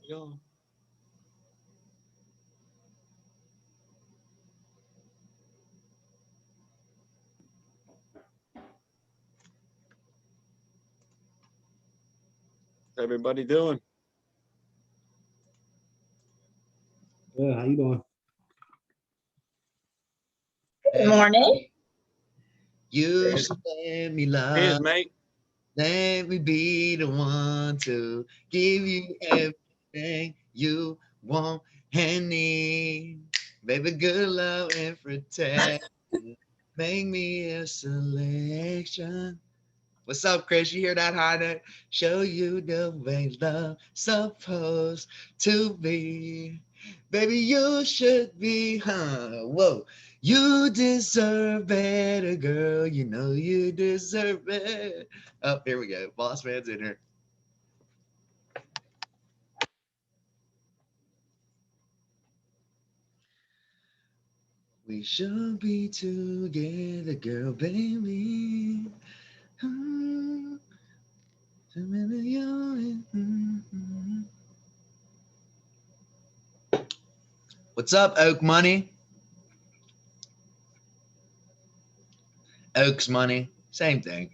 Yeah. Everybody doing? Yeah, how you doing? Good morning. You should let me Cheers, love. mate. Let me be the one to give you everything you want and need. Baby, good love and protection. Make me a selection. What's up, Chris? You hear that high note? Show you the way love supposed to be. Baby, you should be, whoa. You deserve better, girl. You know you deserve it. Oh, here we go. Boss man's in here. We should be together, girl, baby. What's up, Oak Money? Oaks Money, same thing.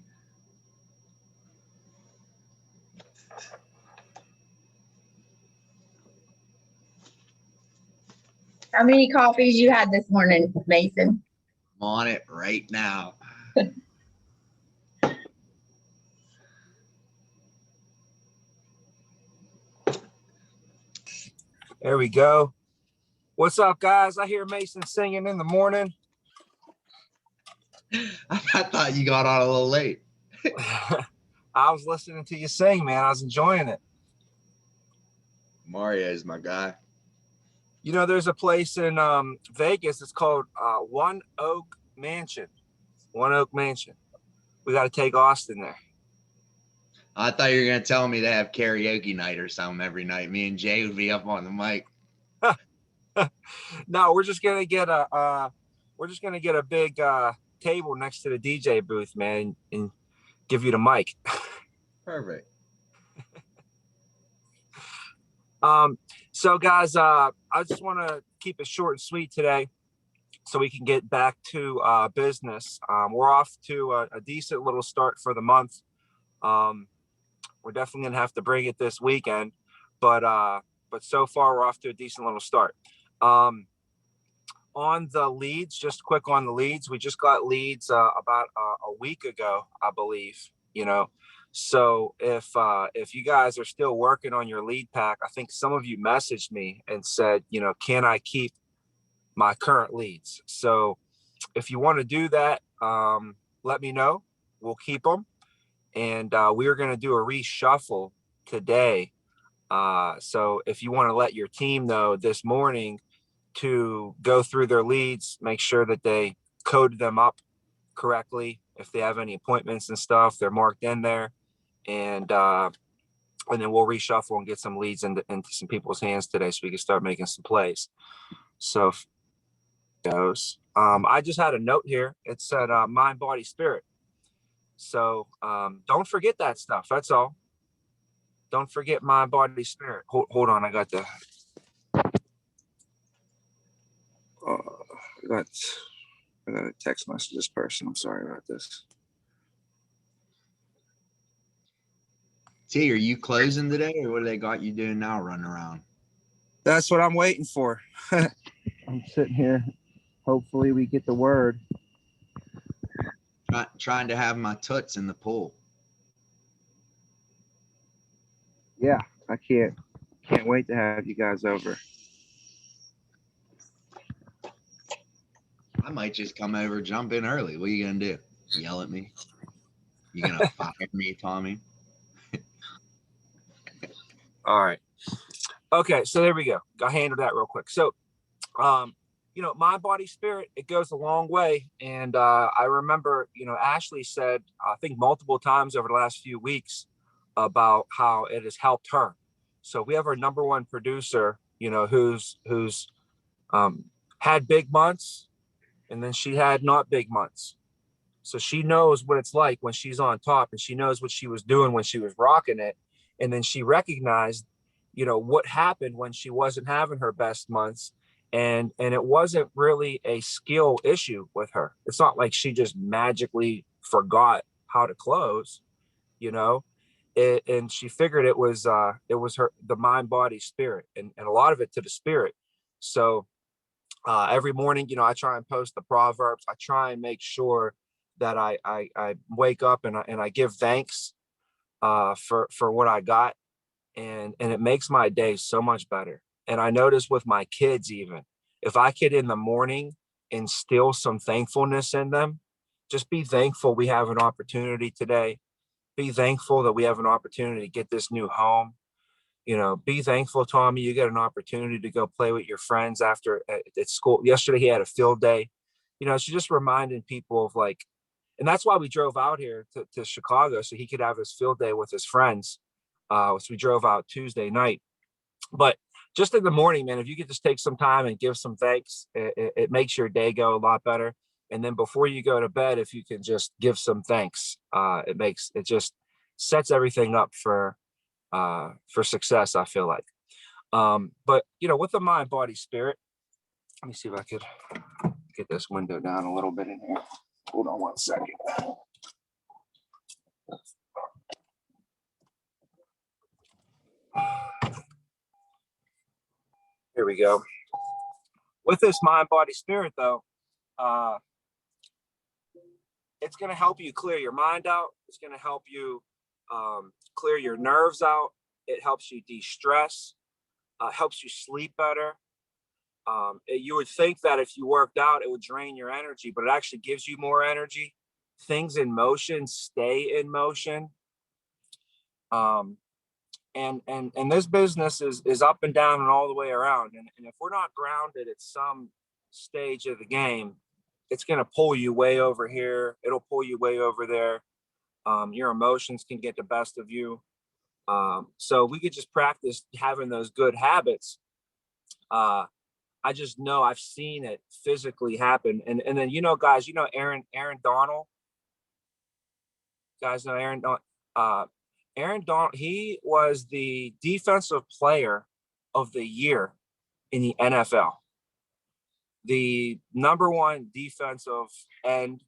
How many coffees you had this morning, Mason? I'm on it right now. There we go. What's up, guys? I hear Mason singing in the morning. I thought you got on a little late. I was listening to you sing, man. I was enjoying it. Mario's my guy. You know, there's a place in Vegas. It's called One Oak Mansion. One Oak Mansion. We got to take Austin there. I thought you were gonna tell me they have karaoke night or something every night. Me and Jay would be up on the mic. No, we're just gonna get a big table next to the DJ booth, man, and give you the mic. Perfect. So guys, I just want to keep it short and sweet today so we can get back to business. We're off to a decent little start for the month. We're definitely gonna have to bring it this weekend, but so far we're off to a decent little start. On the leads, just quick on the leads, we just got leads about a week ago, I believe, you know. So if you guys are still working on your lead pack, I think some of you messaged me and said, you know, can I keep my current leads? So if you want to do that, let me know. We'll keep them. And we're going to do a reshuffle today. So if you want to let your team know this morning to go through their leads, make sure that they code them up correctly. If they have any appointments and stuff, they're marked in there. And then we'll reshuffle and get some leads into some people's hands today so we can start making some plays. So those. I just had a note here. It said mind, body, spirit. So don't forget that stuff. That's all. Don't forget mind, body, spirit. Hold on. I got a text message this person. I'm sorry about this. T, are you closing today, or what do they got you doing now, running around? That's what I'm waiting for. I'm sitting here. Hopefully we get the word. Trying to have my toots in the pool. Yeah, I can't wait to have you guys over. I might just come over, jump in early. What are you gonna do? Yell at me? You gonna fire me, Tommy? All right. Okay, so there we go. I handled that real quick. So, you know, mind, body, spirit, it goes a long way. And I remember, you know, Ashley said, I think multiple times over the last few weeks about how it has helped her. So we have our number one producer, you know, who's had big months, and then she had not big months. So she knows what it's like when she's on top, and she knows what she was doing when she was rocking it. And then she recognized you know, what happened when she wasn't having her best months. And it wasn't really a skill issue with her. It's not like she just magically forgot how to close, you know. And she figured it was her, the mind, body, spirit, and a lot of it to the spirit. So every morning, you know, I try and post the Proverbs. I try and make sure that I wake up and I give thanks for what I got, and it makes my day so much better. And I notice with my kids, even if I could in the morning instill some thankfulness in them, just be thankful we have an opportunity today. Be thankful that we have an opportunity to get this new home. You know, be thankful, Tommy, you get an opportunity to go play with your friends after at school. Yesterday, he had a field day. You know, so just reminding people of like, and that's why we drove out here to Chicago so he could have his field day with his friends. So we drove out Tuesday night. But just in the morning, man, if you could just take some time and give some thanks, it makes your day go a lot better. And then before you go to bed, if you can just give some thanks, it just sets everything up for success, I feel like. But you know, with the mind, body, spirit, let me see if I could get this window down a little bit in here. Hold on one second. Here we go. With this mind, body, spirit, though, it's going to help you clear your mind out. It's going to help you clear your nerves out. It helps you de-stress, helps you sleep better. You would think that if you worked out, it would drain your energy, but it actually gives you more energy. Things in motion stay in motion. And this business is up and down and all the way around. And if we're not grounded at some stage of the game, it's going to pull you way over here. It'll pull you way over there. Your emotions can get the best of you. So we could just practice having those good habits. I just know I've seen it physically happen. And then, you know, guys, you know, Aaron Donald, guys know Aaron Donald, he was the defensive player of the year in the NFL. The #1 defensive end.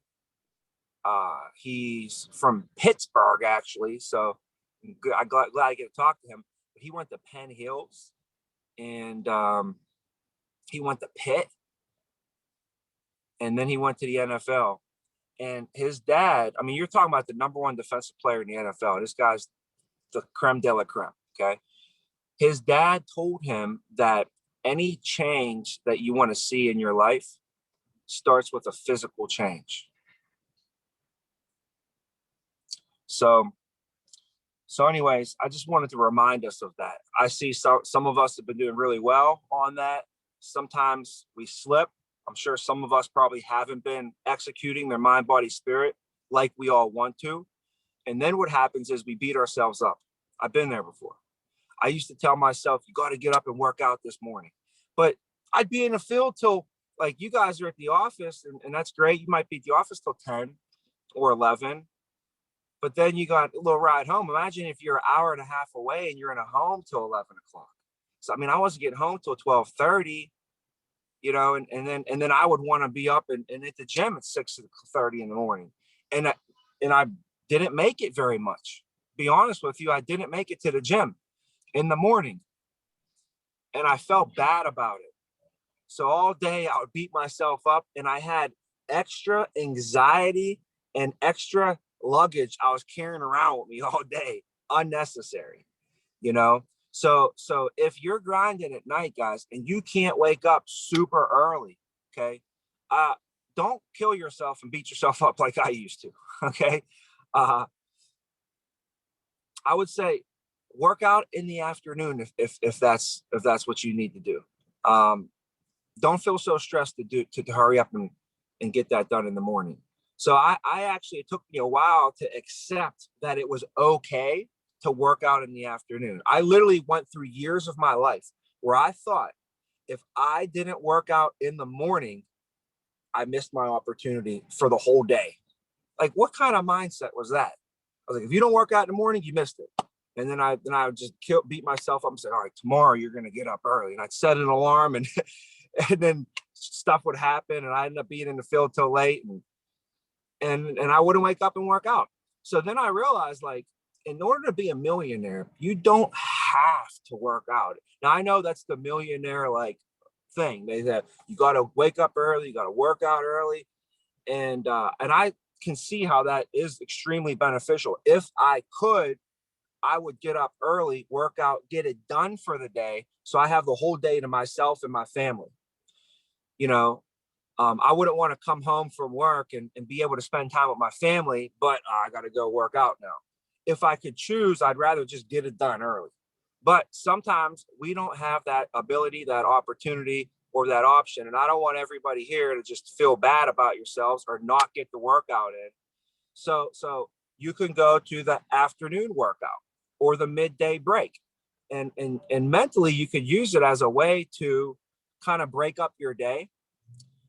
He's from Pittsburgh, actually. So I'm glad I get to talk to him. But he went to Penn Hills, and he went to Pitt, and then he went to the NFL. And his dad, I mean, you're talking about the #1 defensive player in the NFL. This guy's the creme de la creme, okay? His dad told him that any change that you want to see in your life starts with a physical change. So anyways, I just wanted to remind us of that. I see some of us have been doing really well on that. Sometimes we slip. I'm sure some of us probably haven't been executing their mind, body, spirit like we all want to. And then what happens is we beat ourselves up. I've been there before. I used to tell myself, you got to get up and work out this morning. But I'd be in the field till, like, you guys are at the office, and that's great. You might be at the office till 10 or 11. But then you got a little ride home. Imagine if you're an hour and a half away and you're in a home till 11 o'clock. So, I mean, I wasn't getting home till 12:30. You know, and then I would want to be up and at the gym at 6:30 in the morning. And I didn't make it very much. Be honest with you, I didn't make it to the gym in the morning. And I felt bad about it. So all day I would beat myself up, and I had extra anxiety and extra luggage I was carrying around with me all day, unnecessary, you know? So if you're grinding at night, guys, and you can't wake up super early, okay, don't kill yourself and beat yourself up like I used to, okay? I would say work out in the afternoon if that's what you need to do. Don't feel so stressed to hurry up and get that done in the morning. So I actually, it took me a while to accept that it was okay to work out in the afternoon. I literally went through years of my life where I thought if I didn't work out in the morning, I missed my opportunity for the whole day. Like, what kind of mindset was that? I was like, if you don't work out in the morning, you missed it. And then I would just beat myself up and say, all right, tomorrow you're going to get up early. And I'd set an alarm, and and then stuff would happen, and I ended up being in the field till late, and I wouldn't wake up and work out. So then I realized, like, in order to be a millionaire, you don't have to work out. Now I know that's the millionaire like thing. They said you got to wake up early, you got to work out early, and I can see how that is extremely beneficial. If I could, I would get up early, work out, get it done for the day, so I have the whole day to myself and my family. You know, I wouldn't want to come home from work and be able to spend time with my family, but I got to go work out now. If I could choose, I'd rather just get it done early. But sometimes we don't have that ability, that opportunity, or that option. And I don't want everybody here to just feel bad about yourselves or not get the workout in. So you can go to the afternoon workout or the midday break. And mentally, you could use it as a way to kind of break up your day.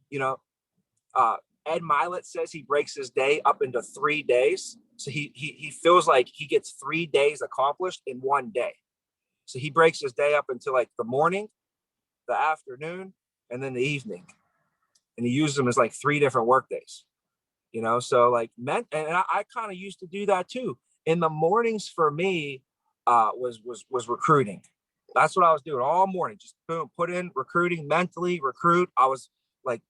You know, Ed Milet says he breaks his day up into 3 days. So he feels like he gets 3 days accomplished in one day. So he breaks his day up into like the morning, the afternoon, and then the evening. And he uses them as like 3 different work days. You know, so like and I kind of used to do that too. In the mornings for me, was recruiting. That's what I was doing all morning. Just boom, put in recruiting, mentally recruit. I was like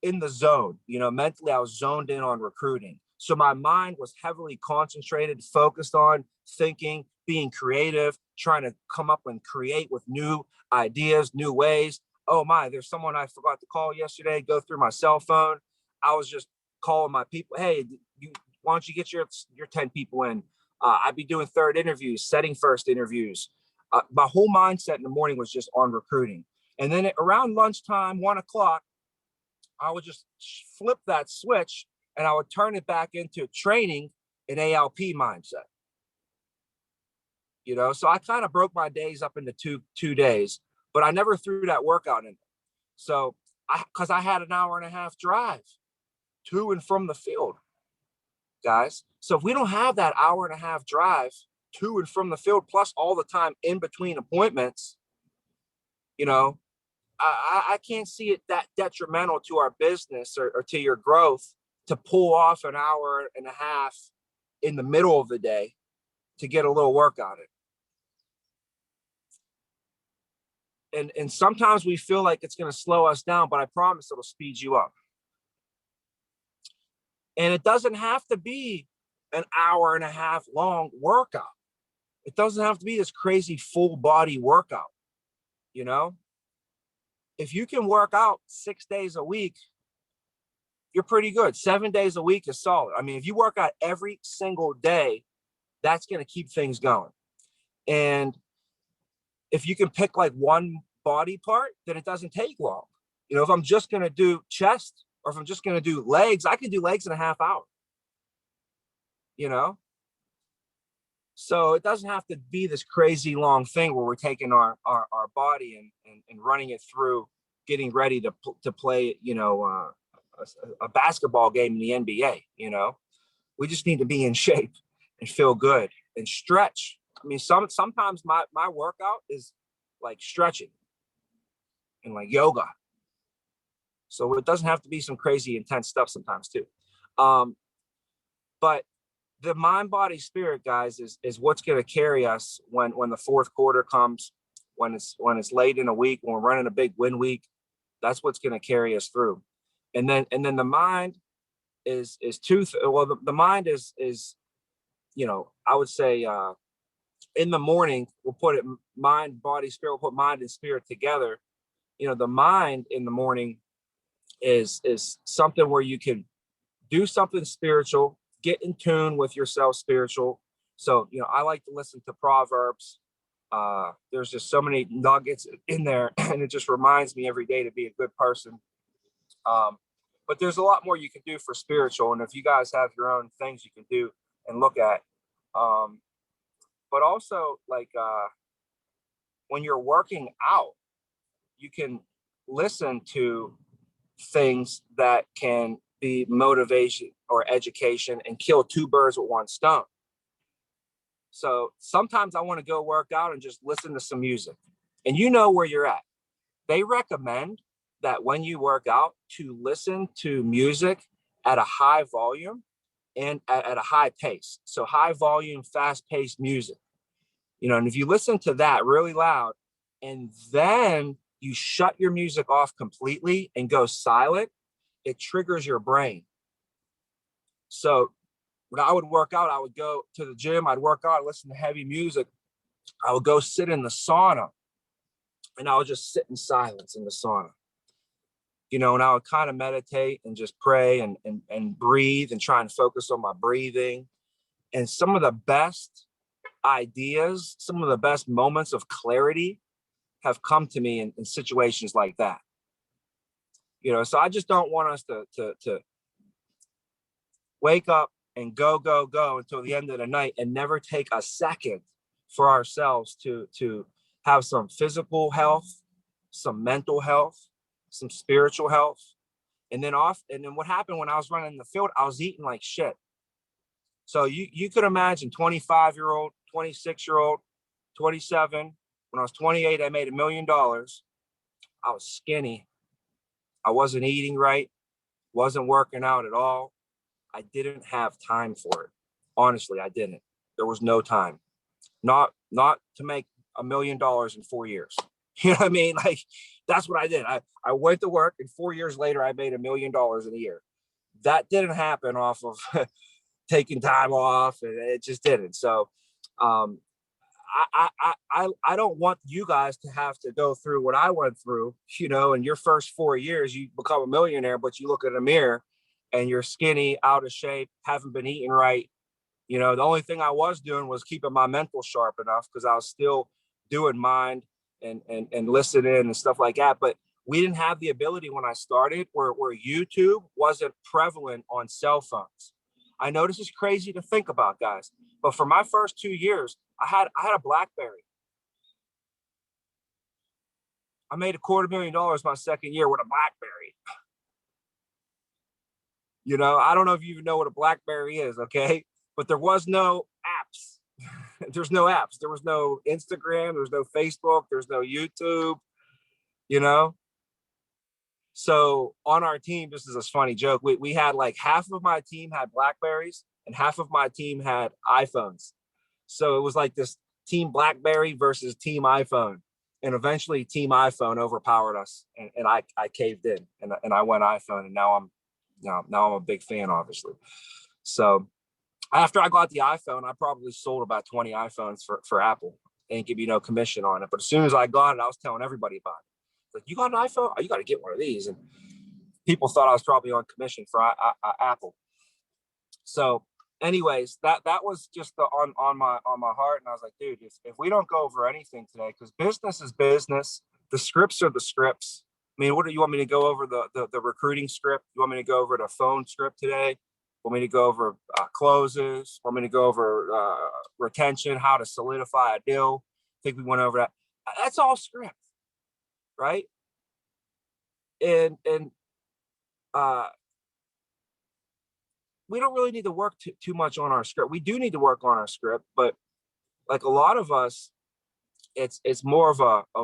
in the zone, you know, mentally I was zoned in on recruiting. So my mind was heavily concentrated, focused on thinking, being creative, trying to come up and create with new ideas, new ways. Oh my, there's someone I forgot to call yesterday, go through my cell phone. I was just calling my people. Hey, why don't you get your 10 people in? I'd be doing third interviews, setting first interviews. My whole mindset in the morning was just on recruiting. And then around lunchtime, 1 o'clock, I would just flip that switch and I would turn it back into training an ALP mindset. You know, so I kind of broke my days up into two days, but I never threw that workout in. So because I had an hour and a half drive to and from the field, guys. So if we don't have that hour and a half drive to and from the field, plus all the time in between appointments, you know, I can't see it that detrimental to our business or to your growth to pull off an hour and a half in the middle of the day to get a little work on it. And sometimes we feel like it's going to slow us down, but I promise it'll speed you up. And it doesn't have to be an hour and a half long workout. It doesn't have to be this crazy full body workout. You know, if you can work out 6 days a week, you're pretty good. 7 days a week is solid. I mean, if you work out every single day, that's going to keep things going. And if you can pick like one body part, then it doesn't take long. You know, if I'm just going to do chest or if I'm just going to do legs, I can do legs in a half hour. You know, so it doesn't have to be this crazy long thing where we're taking our body and running it through, getting ready to play, you know, a basketball game in the NBA. You know, we just need to be in shape and feel good and stretch. I mean, sometimes my workout is like stretching and like yoga. So it doesn't have to be some crazy intense stuff sometimes too. But the mind, body, spirit, guys, is what's going to carry us when the fourth quarter comes, when it's late in a week, when we're running a big win week. That's what's going to carry us through. And then the mind is the mind is, you know, I would say in the morning, we'll put it mind, body, spirit, we'll put mind and spirit together. You know, the mind in the morning is something where you can do something spiritual, get in tune with yourself spiritual. So, you know, I like to listen to Proverbs. There's just so many nuggets in there, and it just reminds me every day to be a good person. But there's a lot more you can do for spiritual. And if you guys have your own things you can do and look at, but also like when you're working out, you can listen to things that can be motivation or education and kill two birds with one stone. So sometimes I want to go work out and just listen to some music. And you know where you're at. They recommend that when you work out to listen to music at a high volume and at a high pace. So high volume, fast paced music, you know, and if you listen to that really loud and then you shut your music off completely and go silent, it triggers your brain. So when I would work out, I would go to the gym, I'd work out, listen to heavy music. I would go sit in the sauna and I would just sit in silence in the sauna, you know, and I would kind of meditate and just pray and breathe and try and focus on my breathing. And some of the best ideas, some of the best moments of clarity have come to me in situations like that. You know, so I just don't want us to wake up and go until the end of the night and never take a second for ourselves to have some physical health, some mental health, some spiritual health. And then what happened when I was running the field, I was eating like shit. So you could imagine 25-year-old, 26-year-old, 27. When I was 28, I made $1 million. I was skinny. I wasn't eating right, wasn't working out at all. I didn't have time for it. Honestly, I didn't. There was no time. Not to make $1 million in 4 years. You know what I mean? Like, that's what I did. I went to work and 4 years later, I made $1 million in a year. That didn't happen off of taking time off, and it just didn't. So I don't want you guys to have to go through what I went through. You know, in your first 4 years, you become a millionaire, but you look in a mirror and you're skinny, out of shape, haven't been eating right. You know, the only thing I was doing was keeping my mental sharp enough because I was still doing mind and listening and stuff like that. But we didn't have the ability when I started where YouTube wasn't prevalent on cell phones. I know this is crazy to think about, guys, but for my first 2 years, I had a BlackBerry. I made $250,000 my second year with a BlackBerry. You know, I don't know if you even know what a BlackBerry is, okay? But there was no apps. There's no apps. There was no Instagram. There's no Facebook. There's no YouTube, you know? So on our team, this is a funny joke. We had like half of my team had BlackBerries and half of my team had iPhones. So it was like this team BlackBerry versus team iPhone. And eventually team iPhone overpowered us and I caved in and I went iPhone and now I'm a big fan, obviously. So after I got the iPhone, I probably sold about 20 iPhones for Apple and give you no commission on it. But as soon as I got it, I was telling everybody about it. Like, you got an iPhone? Oh, you got to get one of these. And people thought I was probably on commission for Apple. So anyways, that was just on my heart. And I was like, dude, if we don't go over anything today, because business is business, the scripts are the scripts. I mean, what do you want me to go over the recruiting script? You want me to go over the phone script today? Want me to go over closes? Want me to go over retention, how to solidify a deal? I think we went over that. That's all script, right? And we don't really need to work too much on our script. We do need to work on our script, but like a lot of us, it's more of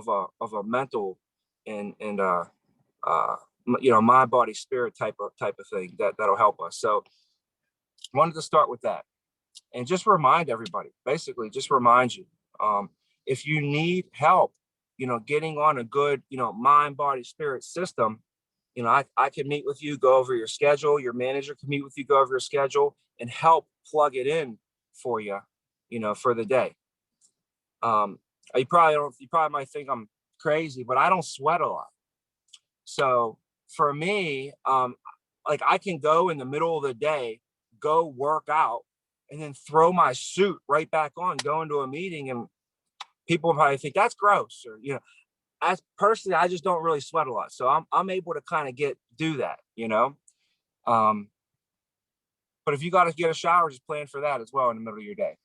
a mental and you know, mind, body, spirit type of thing that'll help us. So wanted to start with that and just remind everybody, basically just remind you, if you need help, you know, getting on a good, you know, mind, body, spirit system, you know, I can meet with you, go over your schedule. Your manager can meet with you, go over your schedule and help plug it in for you, you know, for the day. You probably might think I'm crazy, but I don't sweat a lot. So for me, like I can go in the middle of the day, go work out and then throw my suit right back on, go into a meeting and people probably think that's gross or, you know, as personally, I just don't really sweat a lot. So I'm able to kind of do that, you know? But if you got to get a shower, just plan for that as well in the middle of your day.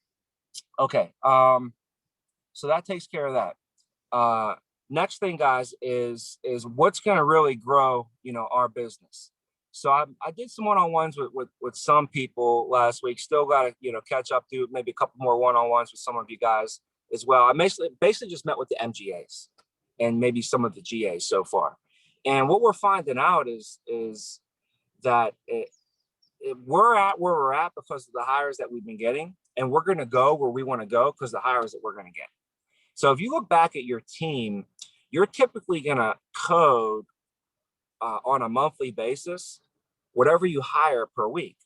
Okay. So that takes care of that. Next thing, guys, is what's going to really grow, you know, our business. So I did some one-on-ones with some people last week. Still got to, you know, catch up to maybe a couple more one-on-ones with some of you guys as well. I basically just met with the MGAs and maybe some of the GAs so far. And what we're finding out is that we're at where we're at because of the hires that we've been getting, and we're going to go where we want to go because of the hires that we're going to get. So if you look back at your team, you're typically going to code on a monthly basis whatever you hire per week.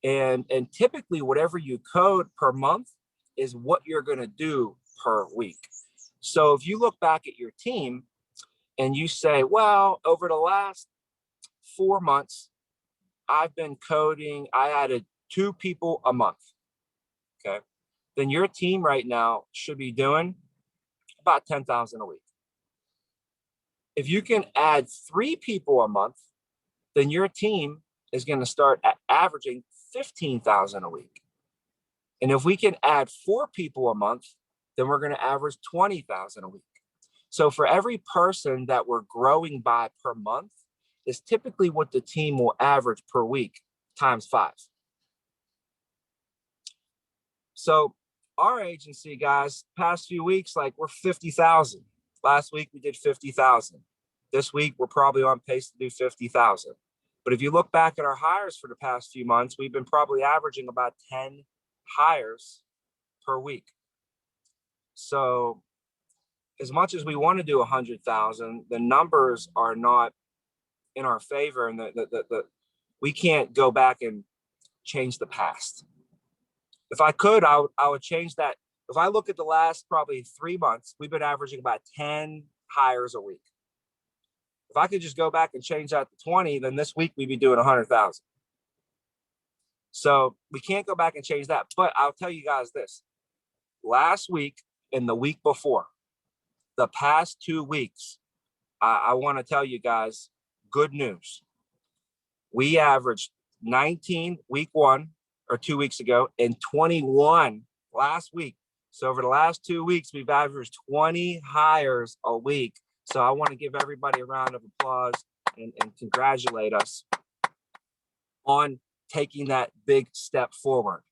And typically whatever you code per month is what you're going to do per week. So if you look back at your team and you say, well, over the last 4 months, I've been coding, I added 2 people a month, okay? Then your team right now should be doing about 10,000 a week. If you can add 3 people a month, then your team is going to start at averaging 15,000 a week. And if we can add 4 people a month, then we're going to average 20,000 a week. So for every person that we're growing by per month is typically what the team will average per week times 5. So our agency, guys, past few weeks, like we're 50,000. Last week we did 50,000. This week we're probably on pace to do 50,000. But if you look back at our hires for the past few months, we've been probably averaging about 10 hires per week. So as much as we want to do 100,000, the numbers are not in our favor, and we can't go back and change the past. If I could, I would change that. If I look at the last probably 3 months, we've been averaging about 10 hires a week. If I could just go back and change that to 20, then this week we'd be doing 100,000. So we can't go back and change that. But I'll tell you guys this. Last week and the week before, the past 2 weeks, I want to tell you guys, good news. We averaged 19 week 1 or 2 weeks ago and 21 last week. So over the last 2 weeks, we've averaged 20 hires a week. So I want to give everybody a round of applause and congratulate us on taking that big step forward.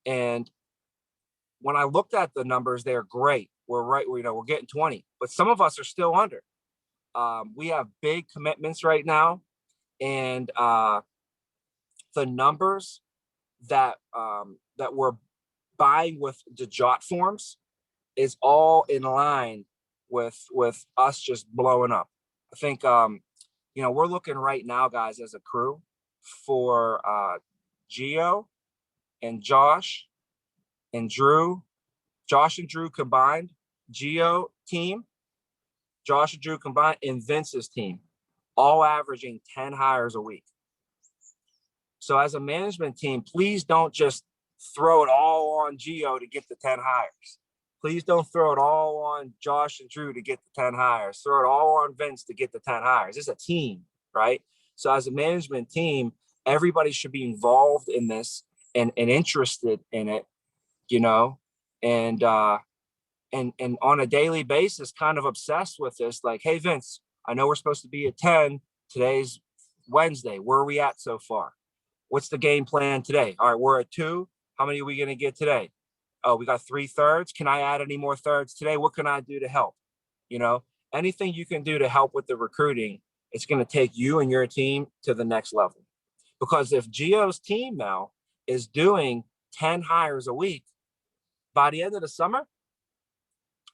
And when I looked at the numbers, they're great. We're right, you know, we're getting 20, but some of us are still under. We have big commitments right now, and the numbers that we're buying with the jot forms is all in line with us just blowing up. I think you know, we're looking right now, guys, as a crew for Gio and Josh and Drew, Josh and Drew combined, Gio team, Josh and Drew combined, and Vince's team, all averaging 10 hires a week. So as a management team, please don't just throw it all on Gio to get the 10 hires. Please don't throw it all on Josh and Drew to get the 10 hires. Throw it all on Vince to get the 10 hires. It's a team, right? So as a management team, everybody should be involved in this and interested in it, you know, and on a daily basis, kind of obsessed with this. Like, hey, Vince, I know we're supposed to be at 10. Today's Wednesday. Where are we at so far? What's the game plan today? All right, we're at 2. How many are we going to get today? Oh, we got 3 thirds. Can I add any more thirds today? What can I do to help? You know, anything you can do to help with the recruiting, it's going to take you and your team to the next level. Because if Gio's team now is doing 10 hires a week, by the end of the summer,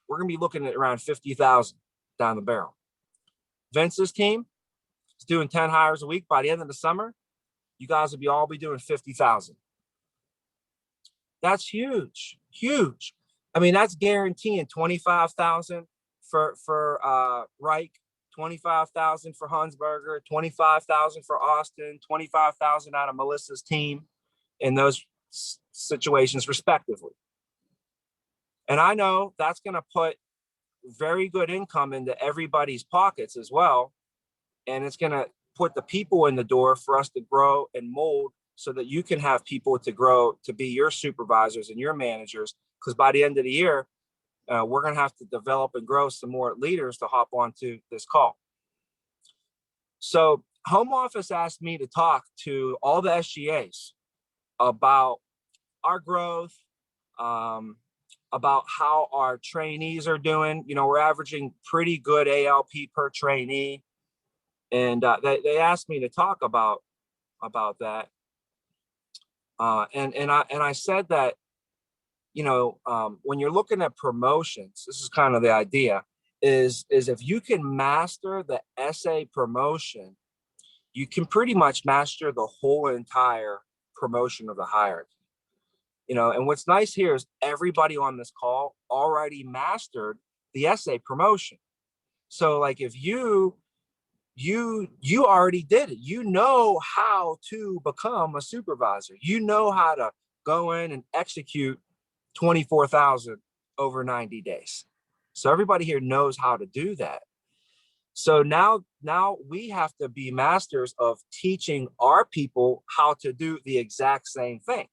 we're going to be looking at around 50,000 down the barrel. Vince's team is doing 10 hires a week. By the end of the summer, you guys will all be doing 50,000. That's huge, huge. I mean, that's guaranteeing 25,000 for Reich, 25,000 for Hunsberger, 25,000 for Austin, 25,000 out of Melissa's team in those situations respectively. And I know that's going to put very good income into everybody's pockets as well. And it's going to put the people in the door for us to grow and mold so that you can have people to grow to be your supervisors and your managers. Because by the end of the year, we're going to have to develop and grow some more leaders to hop onto this call. So home office asked me to talk to all the SGAs about our growth, about how our trainees are doing. You know, we're averaging pretty good ALP per trainee. And they asked me to talk about that. And I said that, you know, when you're looking at promotions, this is kind of the idea, is if you can master the SA promotion, you can pretty much master the whole entire promotion of the hierarchy. You know, and what's nice here is everybody on this call already mastered the SA promotion. So like if you already did it, you know how to become a supervisor, you know how to go in and execute 24,000 over 90 days. So everybody here knows how to do that. So now we have to be masters of teaching our people how to do the exact same thing.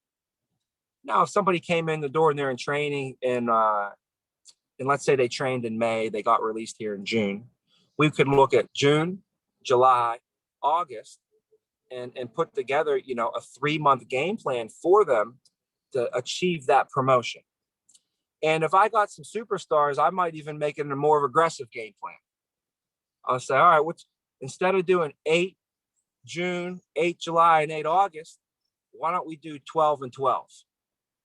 Now, if somebody came in the door and they're in training and let's say they trained in May, they got released here in June, we could look at June, July, August, and put together, you know, a 3-month game plan for them to achieve that promotion. And if I got some superstars, I might even make it a more aggressive game plan. I'll say, all right, instead of doing 8 June, 8 July, and 8 August, why don't we do 12 and 12?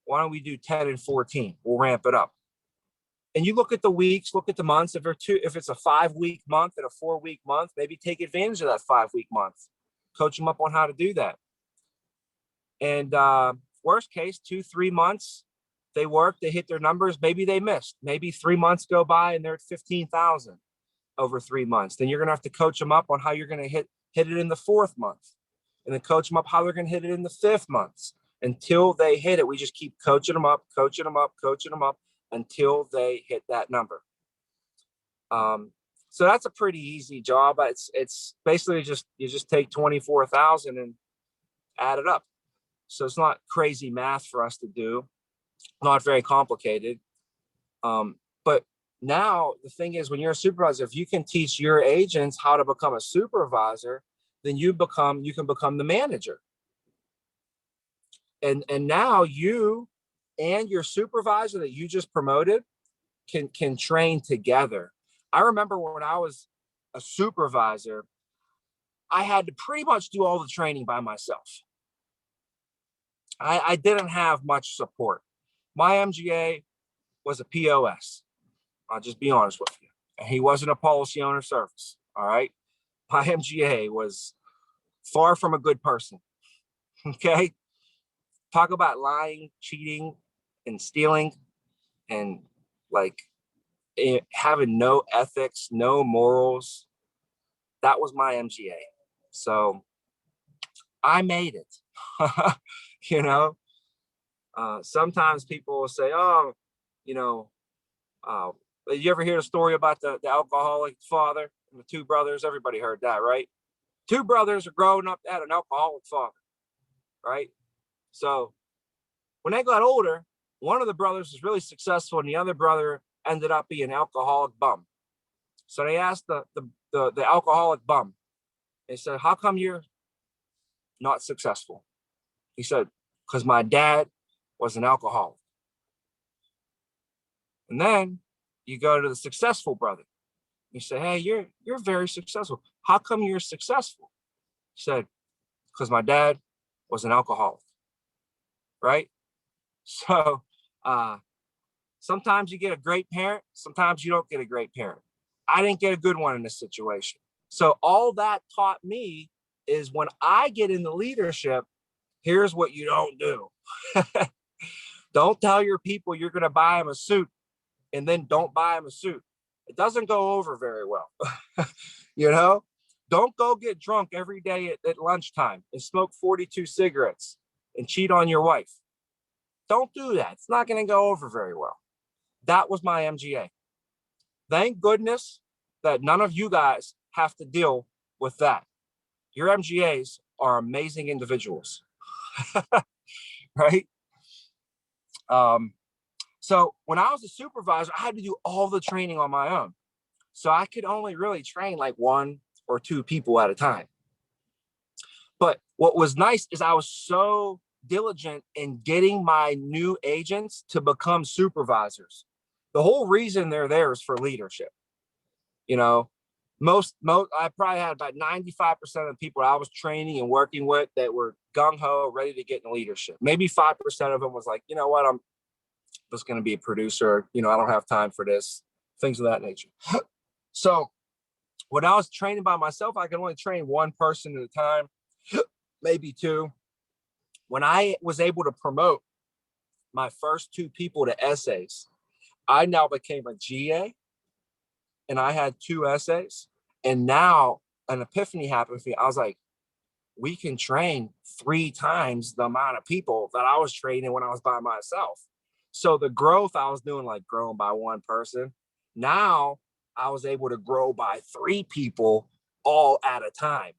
Why don't we do 10 and 14? We'll ramp it up. And you look at the weeks, look at the months. If it's a 5-week month and a 4-week month, maybe take advantage of that 5-week month. Coach them up on how to do that. And worst case, 2-3 months, they work, they hit their numbers. Maybe they missed. Maybe 3 months go by and they're at 15,000 over 3 months. Then you're gonna have to coach them up on how you're gonna hit it in the 4th month, and then coach them up how they're gonna hit it in the 5th month. Until they hit it, we just keep coaching them up, coaching them up, coaching them up until they hit that number. So that's a pretty easy job. It's basically you just take 24,000 and add it up. So it's not crazy math for us to do, not very complicated. But now the thing is, when you're a supervisor, if you can teach your agents how to become a supervisor, then you can become the manager. And now you and your supervisor that you just promoted can train together. I remember when I was a supervisor, I had to pretty much do all the training by myself. I didn't have much support. My MGA was a POS. I'll just be honest with you. He wasn't a policy owner service. All right. My MGA was far from a good person. Okay. Talk about lying, cheating, and stealing, and like having no ethics, no morals. That was my MGA. So I made it. You know, sometimes people will say, oh, you know, you ever hear the story about the alcoholic father and the 2 brothers? Everybody heard that, right? 2 brothers are growing up that had an alcoholic father, right? So when they got older, one of the brothers was really successful and the other brother ended up being an alcoholic bum. So they asked the alcoholic bum, they said, how come you're not successful? He said, because my dad was an alcoholic. And then you go to the successful brother. You say, hey, you're very successful. How come you're successful? He said, because my dad was an alcoholic. Right? So sometimes you get a great parent, sometimes you don't get a great parent. I didn't get a good one in this situation. So all that taught me is when I get in the leadership, here's what you don't do. Don't tell your people you're going to buy them a suit and then don't buy them a suit. It doesn't go over very well. You know, don't go get drunk every day at lunchtime and smoke 42 cigarettes and cheat on your wife. Don't do that. It's not going to go over very well. That was my MGA. Thank goodness that none of you guys have to deal with that. Your MGAs are amazing individuals. Right? So when I was a supervisor, I had to do all the training on my own. So I could only really train like 1 or 2 people at a time. But what was nice is I was so diligent in getting my new agents to become supervisors. The whole reason they're there is for leadership. You know, most I probably had about 95% of the people I was training and working with that were gung-ho, ready to get in leadership. Maybe 5% of them was like, you know what, I'm just going to be a producer. You know, I don't have time for this, things of that nature. So when I was training by myself, I could only train one person at a time, maybe two. When I was able to promote my first two people to essays, I now became a GA and I had two essays. And now an epiphany happened for me. I was like, we can train 3 times the amount of people that I was training when I was by myself. So the growth I was doing, like growing by one person, now I was able to grow by 3 people all at a time,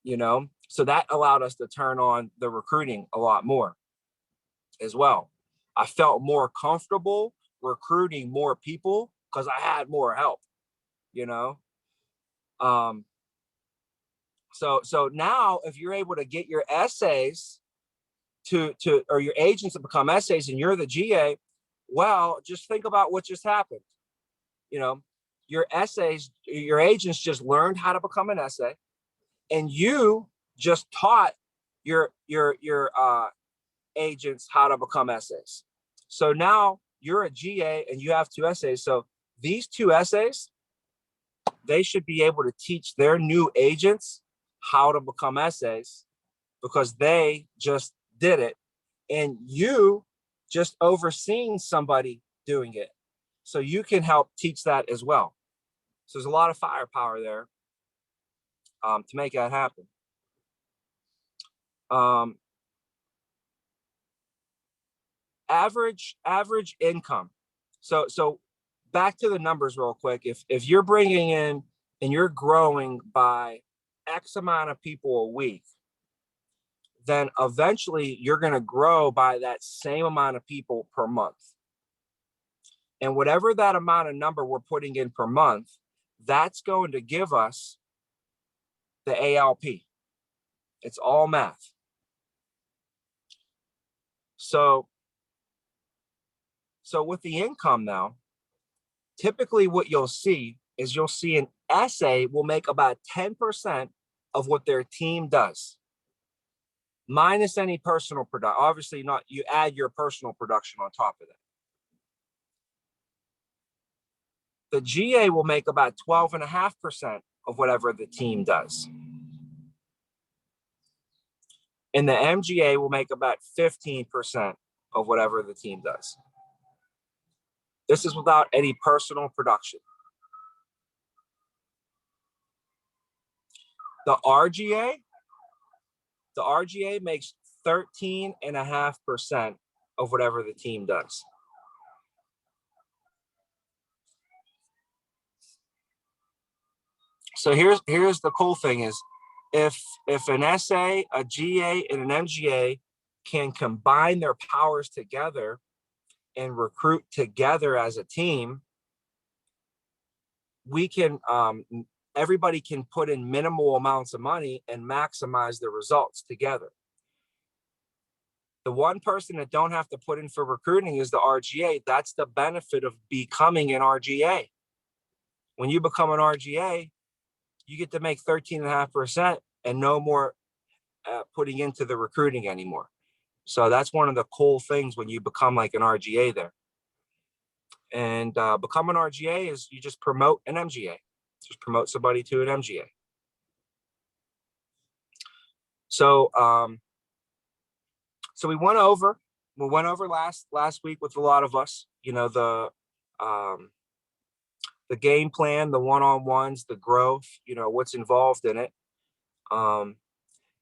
you know? So that allowed us to turn on the recruiting a lot more as well. I felt more comfortable recruiting more people because I had more help, you know? So now if you're able to get your essays or your agents to become essays and you're the GA, well, just think about what just happened. You know, your agents just learned how to become an essay, and you just taught your agents how to become essays. So now you're a GA and you have 2 essays. So these 2 essays, they should be able to teach their new agents how to become essays because they just did it. And you just overseeing somebody doing it. So you can help teach that as well. So there's a lot of firepower there to make that happen. Average income. So back to the numbers real quick. If you're bringing in and you're growing by X amount of people a week, then eventually you're going to grow by that same amount of people per month. And whatever that amount of number we're putting in per month, that's going to give us the ALP. It's all math. So with the income now, typically what you'll see is an essay will make about 10% of what their team does, minus any personal production. Obviously not, you add your personal production on top of that. The GA will make about 12.5% of whatever the team does. And the MGA will make about 15% of whatever the team does. This is without any personal production. The RGA makes 13.5% of whatever the team does. So here's the cool thing is if an SA, a GA, and an MGA can combine their powers together and recruit together as a team, we can everybody can put in minimal amounts of money and maximize the results together. The one person that don't have to put in for recruiting is the RGA. That's the benefit of becoming an RGA. When you become an RGA, you get to make 13.5% and no more putting into the recruiting anymore. So that's one of the cool things when you become like an RGA there. And become an RGA is you just promote an MGA. Just promote somebody to an MGA. So so we went over last week with a lot of us, you know, the game plan, the one-on-ones, the growth, you know, what's involved in it.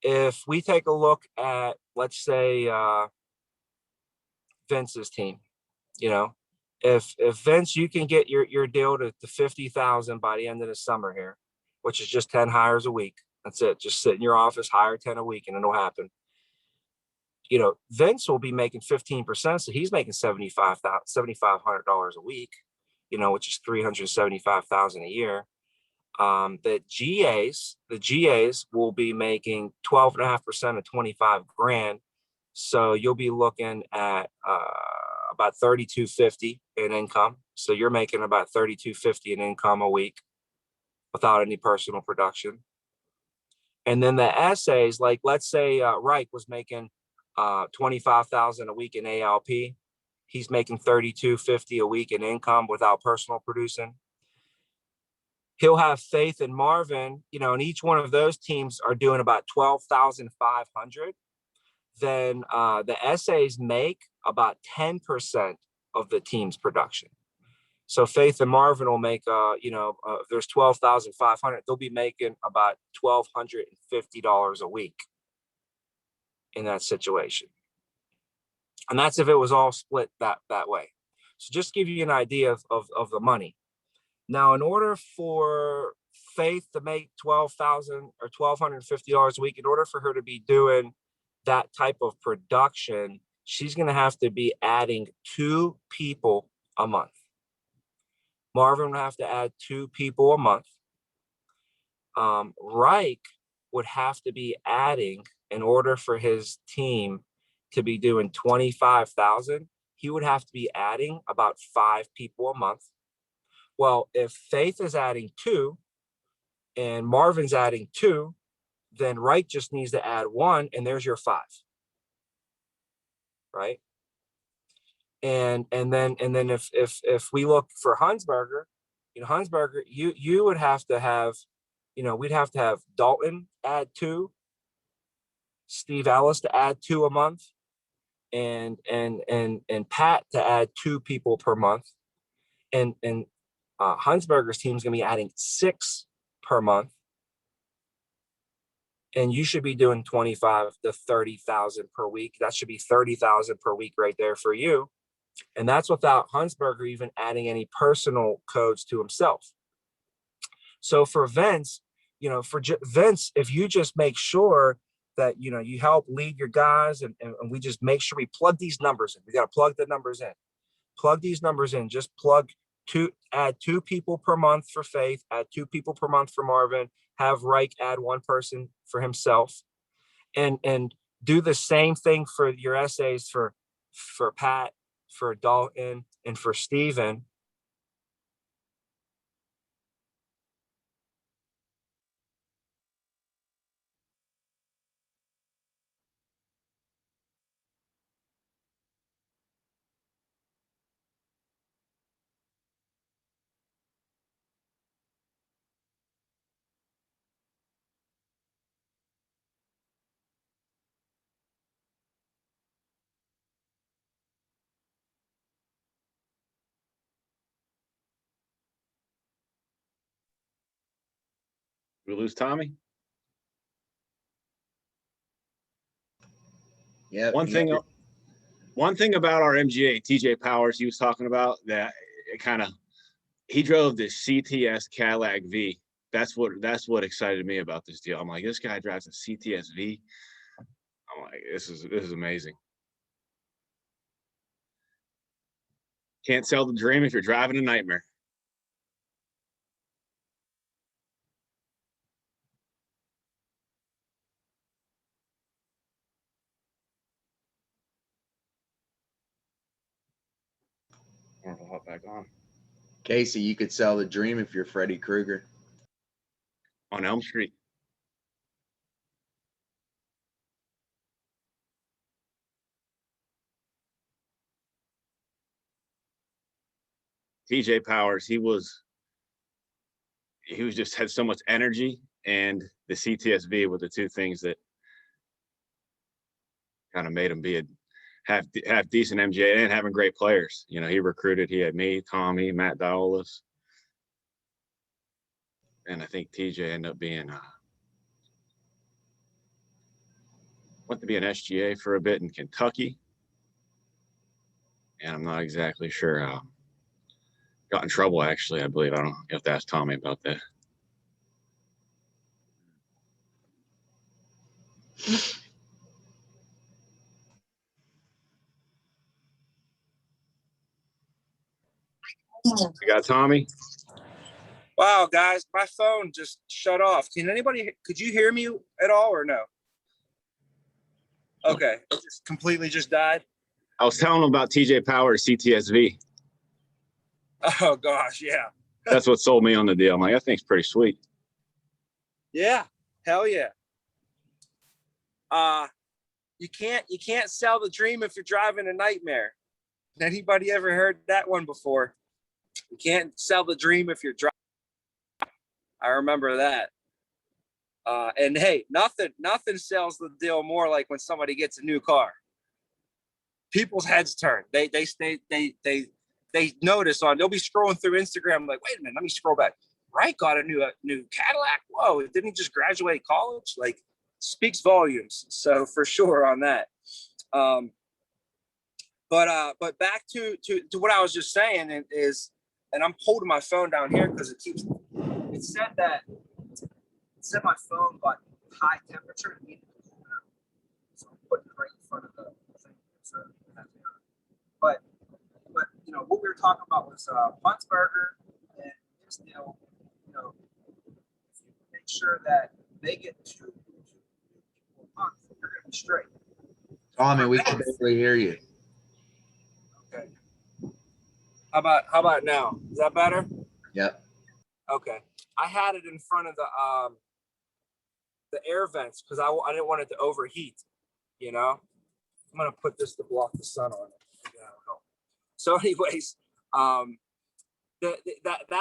If we take a look at, let's say, Vince's team, you know, if Vince, you can get your deal to 50,000 by the end of the summer here, which is just 10 hires a week. That's it. Just sit in your office, hire 10 a week, and it'll happen. You know, Vince will be making 15%, so he's making $7,500 a week, you know, which is $375,000 a year. The GAs will be making 12.5% of 25 grand. So you'll be looking at about 3250 in income. So you're making about 3250 in income a week without any personal production. And then the essays, like let's say Reich was making 25,000 a week in ALP. He's making 3250 a week in income without personal producing. He'll have Faith and Marvin, you know, and each one of those teams are doing about 12,500. Then the essays make about 10% of the team's production. So Faith and Marvin will make, if there's 12,500, they'll be making about $1,250 a week in that situation. And that's if it was all split that way. So just give you an idea of the money. Now, in order for Faith to make $12,000 or $1,250 a week, in order for her to be doing that type of production, she's going to have to be adding 2 people a month. Marvin would have to add 2 people a month. Reich would have to be adding, in order for his team to be doing 25,000, he would have to be adding about 5 people a month. Well, if Faith is adding 2 and Marvin's adding 2, then Reich just needs to add 1, and there's your 5. Right? And then if we look for Hunsberger, Hunsberger, you would have to have, we'd have to have Dalton add 2, Steve Ellis to add 2 a month, and Pat to add 2 people per month, and Hunsberger's team is going to be adding 6 per month, and you should be doing 25 to 30,000 per week. That should be 30,000 per week right there for you. And that's without Hunsberger even adding any personal codes to himself. So for Vince, Vince, if you just make sure that, you help lead your guys and we just make sure we plug these numbers in. We got to plug the numbers in. Plug these numbers in. Just add 2 people per month for Faith, add 2 people per month for Marvin, have Reich add 1 person for himself, and do the same thing for your essays for Pat, for Dalton, and for Steven. We lose Tommy. Yeah. One thing about our MGA, TJ Powers, he was talking about that he drove the CTS Cadillac V. That's what excited me about this deal. I'm like, this guy drives a CTS V. I'm like, this is amazing. Can't sell the dream if you're driving a nightmare. I'll hop back on. Casey, you could sell the dream if you're Freddy Krueger. On Elm Street. TJ Powers, he just had so much energy, and the CTSV were the 2 things that kind of made him have decent MGA and having great players. He had me, Tommy, Matt Dowlis, and I think TJ ended up being went to be an SGA for a bit in Kentucky, and I'm not exactly sure how. Got in trouble, actually, I believe. I don't know. You have to ask Tommy about that. We got Tommy. Wow, guys, my phone just shut off. Could you hear me at all or no? Okay, it just completely just died. I was telling him about TJ Powers CTSV. Oh gosh, yeah. That's what sold me on the deal. I'm like, that thing's pretty sweet. Yeah, hell yeah. You can't sell the dream if you're driving a nightmare. Anybody ever heard that one before? You can't sell the dream if you're driving. I remember that. And hey, nothing sells the deal more like when somebody gets a new car. People's heads turn. They notice they'll be scrolling through Instagram like, wait a minute, let me scroll back. Right, got a new Cadillac. Whoa, didn't he just graduate college? Like, speaks volumes. So for sure on that. But back to what I was just saying is, and I'm holding my phone down here because it said my phone got high temperature and needed to cool down. So I'm putting it right in front of the thing. So but you know, what we were talking about was Huntsberger and his deal, you know, if you make sure that they get two people a month, you're gonna be straight. Tommy, we can barely hear you. Okay. How about now? Is that better? Yep. Okay. I had it in front of the air vents because I didn't want it to overheat, you know. I'm gonna put this to block the sun on it. Yeah, so anyways, that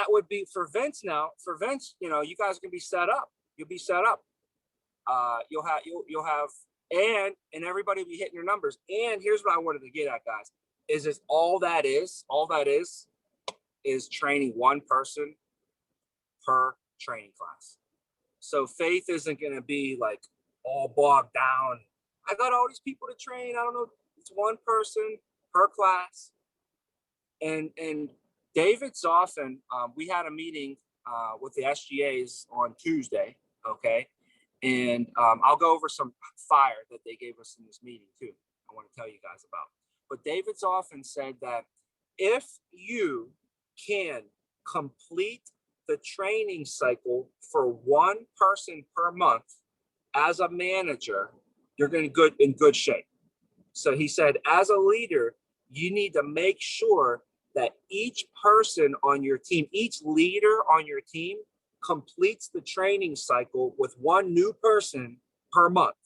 would be for vents now. For vents, you know, you guys can be set up. You'll be set up. You'll have and everybody will be hitting your numbers. And here's what I wanted to get at, guys, is all that is training one person per training class. So Faith isn't going to be like all bogged down. I got all these people to train. I don't know. It's one person per class. And David Zoffin, we had a meeting with the SGAs on Tuesday. Okay. And I'll go over some fire that they gave us in this meeting too. I want to tell you guys about. But David Zoffin said that if you can complete the training cycle for one person per month as a manager, you're going to be in good shape. So he said, as a leader, you need to make sure that each person on your team, each leader on your team completes the training cycle with one new person per month,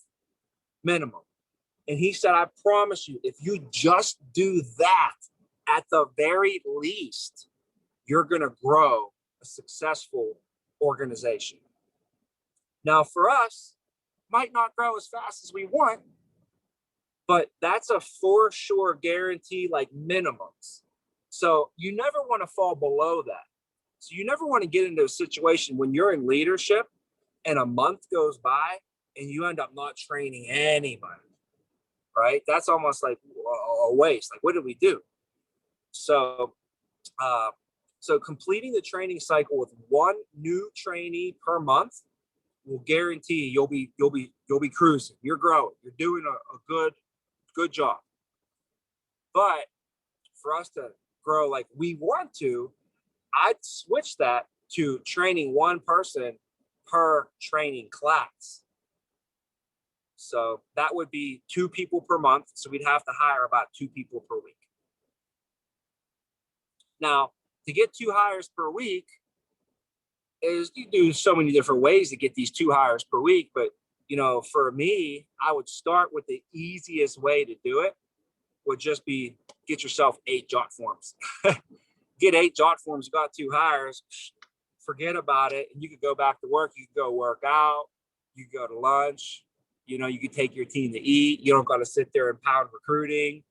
minimum. And he said, I promise you, if you just do that at the very least, you're going to grow a successful organization. Now, for us, might not grow as fast as we want, but that's a for sure guarantee, like minimums. So you never want to fall below that. So you never want to get into a situation when you're in leadership and a month goes by and you end up not training anybody, right? That's almost like a waste. Like, what did we do? So completing the training cycle with one new trainee per month will guarantee you'll be cruising. You're growing. You're doing a good job. But for us to grow like we want to, I'd switch that to training one person per training class. So that would be 2 people per month. So we'd have to hire about 2 people per week. Now, to get 2 hires per week is you do so many different ways to get these 2 hires per week. But, you know, for me, I would start with the easiest way to do it would just be get yourself 8 jot forms. Get 8 jot forms, you got 2 hires, forget about it. And you could go back to work. You could go work out. You could go to lunch. You know, you could take your team to eat. You don't got to sit there and pound recruiting.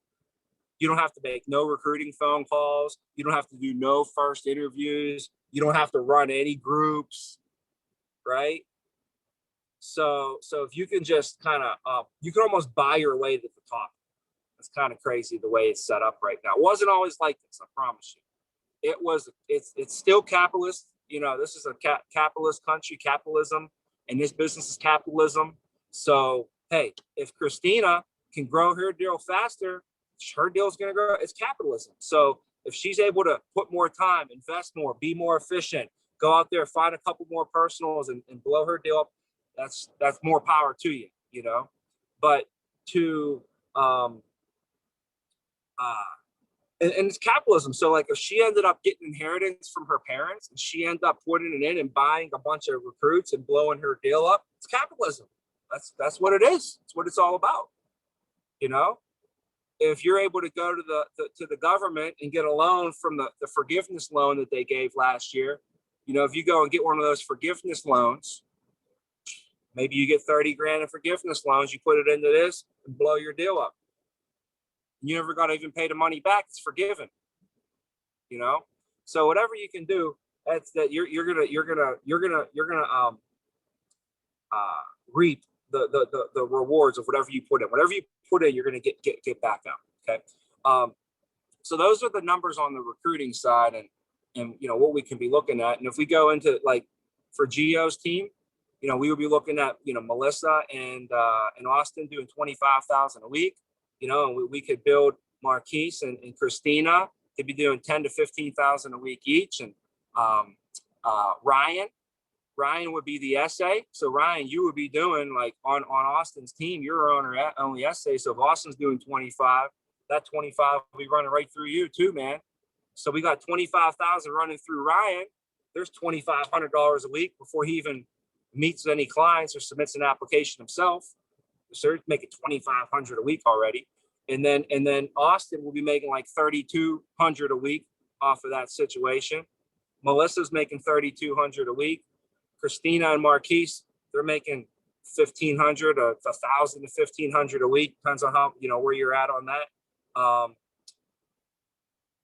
You don't have to make no recruiting phone calls. You don't have to do no first interviews. You don't have to run any groups, right? So if you can just kind of, you can almost buy your way to the top. It's kind of crazy the way it's set up right now. It wasn't always like this, I promise you. It's still capitalist. You know, this is a capitalist country, capitalism, and this business is capitalism. So, hey, if Christina can grow her deal faster, her deal's going to grow. It's capitalism. So if she's able to put more time, invest more, be more efficient, Go out there, find a couple more personals and blow her deal up. That's more power to you, you know. But to and it's capitalism. So like if she ended up getting inheritance from her parents and she ended up putting it in and buying a bunch of recruits and blowing her deal up, it's capitalism. That's what it is. It's what it's all about. You know, if you're able to go to the government and get a loan from the forgiveness loan that they gave last year, you know, if you go and get one of those forgiveness loans, maybe you get 30 grand in forgiveness loans, you put it into this and blow your deal up. You never got to even pay the money back. It's forgiven, you know? So whatever you can do, that's that you're gonna reap the rewards of whatever you put in. Whatever you put in, you're gonna get back out. Okay. So those are the numbers on the recruiting side and you know what we can be looking at. And if we go into like for Gio's team, you know, we would be looking at, you know, Melissa and Austin doing 25,000 a week. You know, and we could build Marquise and Christina to be doing 10 to 15,000 a week each. And Ryan would be the essay. So Ryan, you would be doing like on Austin's team, you're only essay. So if Austin's doing 25, that 25 will be running right through you too, man. So we got 25,000 running through Ryan. There's $2,500 a week before he even meets any clients or submits an application himself. So they're making 2,500 a week already. And then Austin will be making like 3,200 a week off of that situation. Melissa's making 3,200 a week. Christina and Marquise, they're making 1,500, 1,000 to 1,500 a week. Depends on how, you know, where you're at on that.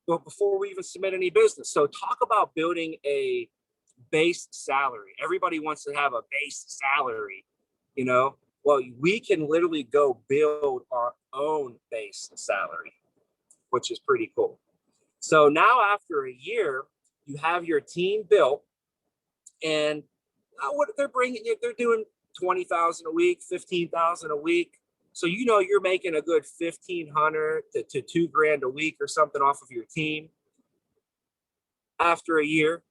But before we even submit any business. So talk about building a base salary. Everybody wants to have a base salary, you know. Well, we can literally go build our own base salary, which is pretty cool. So now after a year, you have your team built, and what they're bringing you, they're doing 20,000 a week, 15,000 a week. So you know you're making a good 1,500 to $2,000 a week or something off of your team after a year.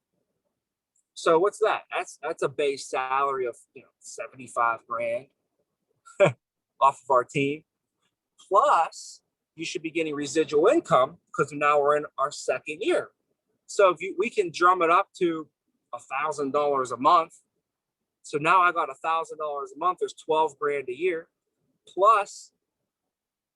So what's that? That's a base salary of 75 grand off of our team. Plus, you should be getting residual income because now we're in our second year. So if we can drum it up to $1,000 a month. So now I got $1,000 a month. There's 12 grand a year, plus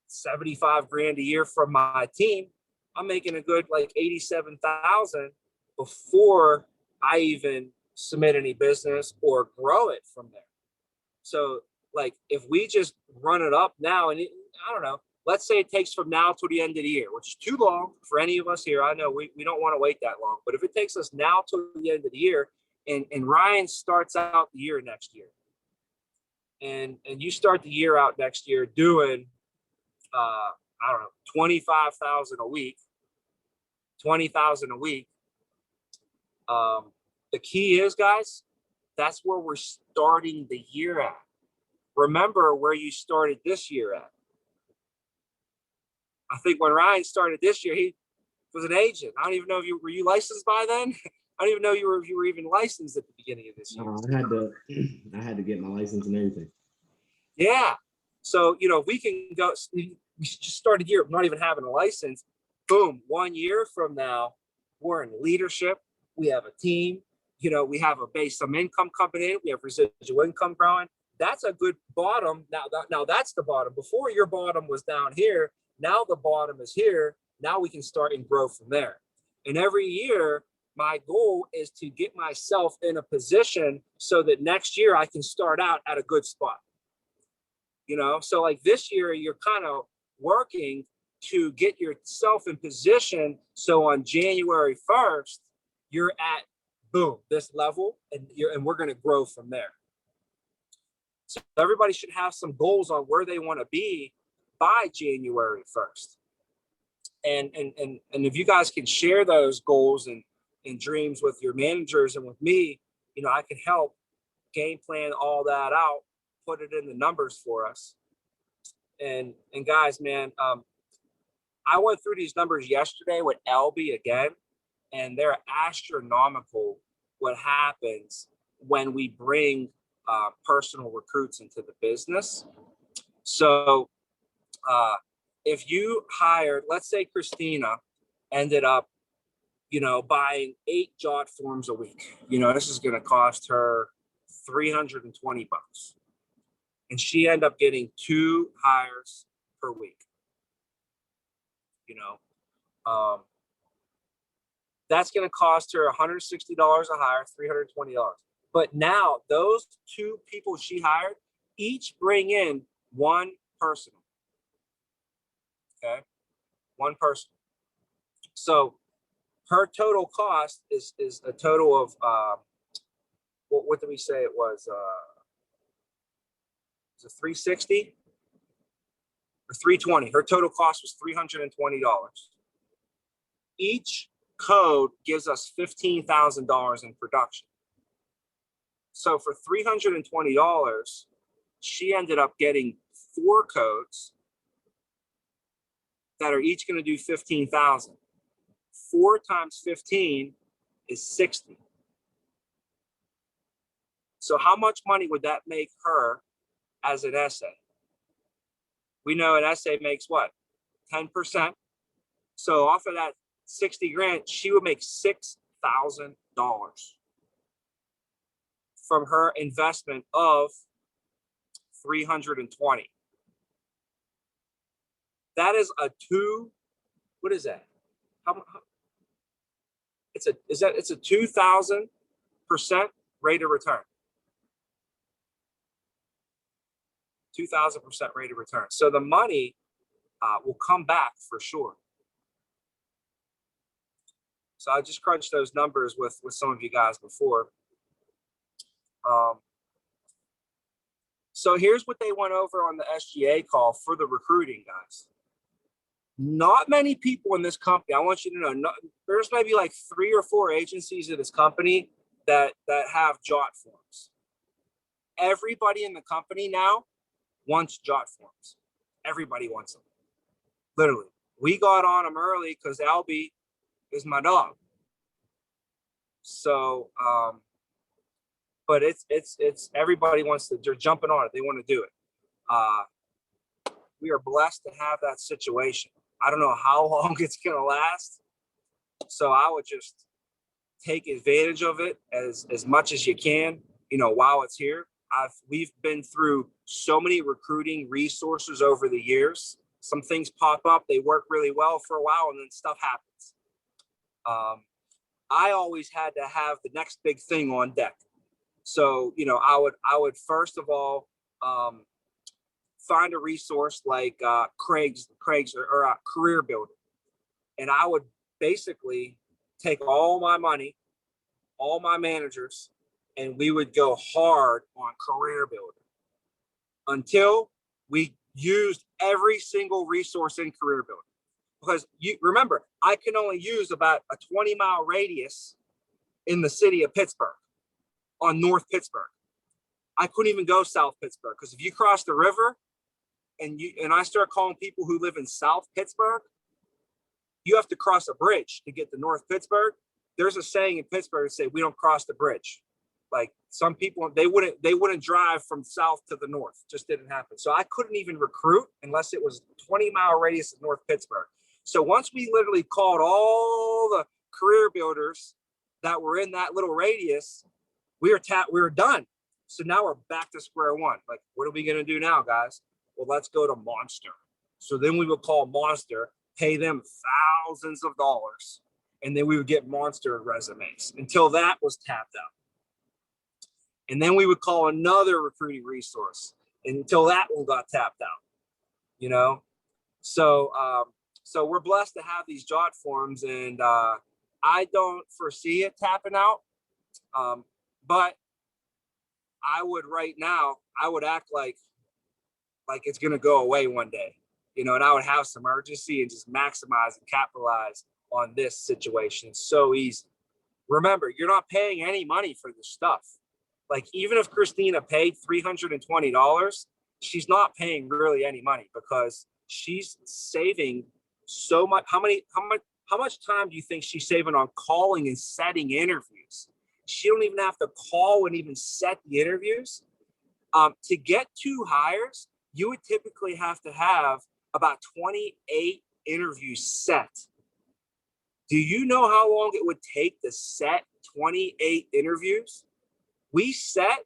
75 grand a year from my team. I'm making a good like 87,000 before I even submit any business or grow it from there. So like if we just run it up now, and I don't know, let's say it takes from now to the end of the year, which is too long for any of us here. I know we don't want to wait that long, but if it takes us now to the end of the year, and Ryan starts out the year next year, and you start the year out next year doing, I don't know, 25,000 a week, 20,000 a week. The key is, guys, that's where we're starting the year at. Remember where you started this year at. I think when Ryan started this year, he was an agent. I don't even know if were you licensed by then? I don't even know if you were even licensed at the beginning of this year. I had to get my license and everything. Yeah. So, we can go, we just started the year not even having a license. Boom. 1 year from now, we're in leadership. We have a team. We have a base, some income coming in. We have residual income growing. That's a good bottom. Now that's the bottom. Before, your bottom was down here. Now the bottom is here. Now we can start and grow from there. And every year, my goal is to get myself in a position so that next year I can start out at a good spot. So like this year, you're kind of working to get yourself in position. So on January 1st, you're at, boom, this level, and we're going to grow from there. So everybody should have some goals on where they want to be by January 1st. And if you guys can share those goals and dreams with your managers and with me, I can help game plan all that out, put it in the numbers for us. And guys, man, I went through these numbers yesterday with Elby again, and they're astronomical what happens when we bring personal recruits into the business. So if you hired, let's say Christina ended up, buying 8 jot forms a week, this is going to cost her $320. And she ended up getting 2 hires per week. That's going to cost her $160 a hire, $320. But now those 2 people she hired each bring in 1 person. Okay, 1 person. So her total cost is a total of what did we say it was? Was it 360 or 320? Her total cost was $320. Each code gives us $15,000 in production. So for $320, she ended up getting 4 codes that are each going to do 15,000. 4 times 15 is 60. So how much money would that make her as an SA? We know an SA makes what? 10%. So off of that 60 grand, she would make $6,000 from her investment of 320. That is a 2. What is that? It's a 2,000% rate of return. 2,000% rate of return. So the money will come back for sure. So I just crunched those numbers with some of you guys before. So here's what they went over on the SGA call for the recruiting, guys. Not many people in this company. I want you to know, there's maybe like 3 or 4 agencies in this company that have jot forms. Everybody in the company now wants jot forms. Everybody wants them. Literally. We got on them early because Albie is my dog. So, but it's everybody wants to, they're jumping on it. They want to do it. We are blessed to have that situation. I don't know how long it's going to last. So I would just take advantage of it as much as you can, while it's here. We've been through so many recruiting resources over the years. Some things pop up, they work really well for a while, and then stuff happens. I always had to have the next big thing on deck. So, I would first of all find a resource like Craig's or Career Builder. And I would basically take all my money, all my managers, and we would go hard on Career Builder until we used every single resource in Career Builder. Because you remember, I can only use about a 20-mile radius in the city of Pittsburgh, on North Pittsburgh. I couldn't even go South Pittsburgh, because if you cross the river and I start calling people who live in South Pittsburgh, you have to cross a bridge to get to North Pittsburgh. There's a saying in Pittsburgh that say we don't cross the bridge. Like some people, they wouldn't drive from south to the north. Just didn't happen. So I couldn't even recruit unless it was 20-mile radius of North Pittsburgh. So once we literally called all the career builders that were in that little radius, we were done. So now we're back to square one. Like, what are we going to do now, guys? Well, let's go to Monster. So then we would call Monster, pay them thousands of dollars, and then we would get Monster resumes until that was tapped out. And then we would call another recruiting resource until that one got tapped out, So we're blessed to have these jot forms, and I don't foresee it tapping out. But I would act like it's going to go away one day, and I would have some urgency and just maximize and capitalize on this situation. It's so easy. Remember, you're not paying any money for this stuff. Like, even if Christina paid $320, she's not paying really any money because she's saving so much. How much time do you think she's saving on calling and setting interviews? She don't even have to call and even set the interviews. To get 2 hires, you would typically have to have about 28 interviews set. Do you know how long it would take to set 28 interviews? We set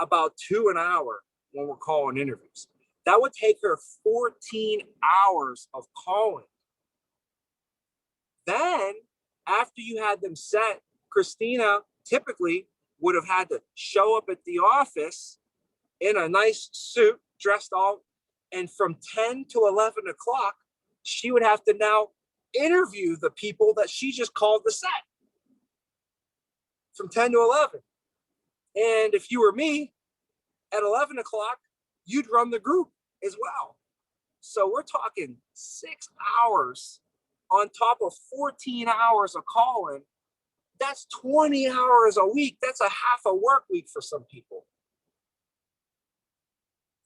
about 2 an hour when we're calling interviews. That would take her 14 hours of calling. Then, after you had them set, Christina typically would have had to show up at the office in a nice suit, dressed all, and from 10 to 11 o'clock, she would have to now interview the people that she just called the set from 10 to 11. And if you were me, at 11 o'clock, you'd run the group as well. So we're talking 6 hours on top of 14 hours of calling. That's 20 hours a week. That's a half a work week for some people.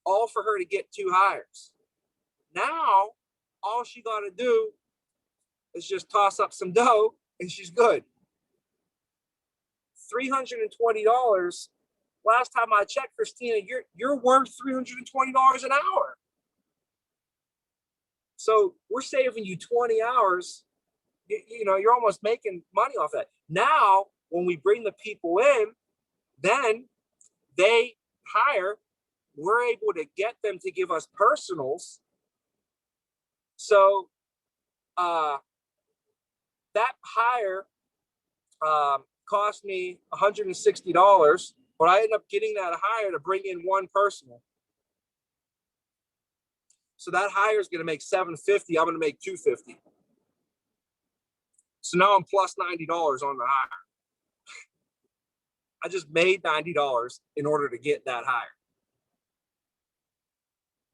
All for her to get 2 hires. Now, all she got to do is just toss up some dough and she's good. $320. Last time I checked, Christina, you're worth $320 an hour. So we're saving you 20 hours. You know, you're almost making money off that. Now, when we bring the people in, then they hire. We're able to get them to give us personals. So that hire cost me $160, but I ended up getting that hire to bring in 1 personal. So that hire is going to make $750. I'm going to make $250. So now I'm plus $90 on the hire. I just made $90 in order to get that hire.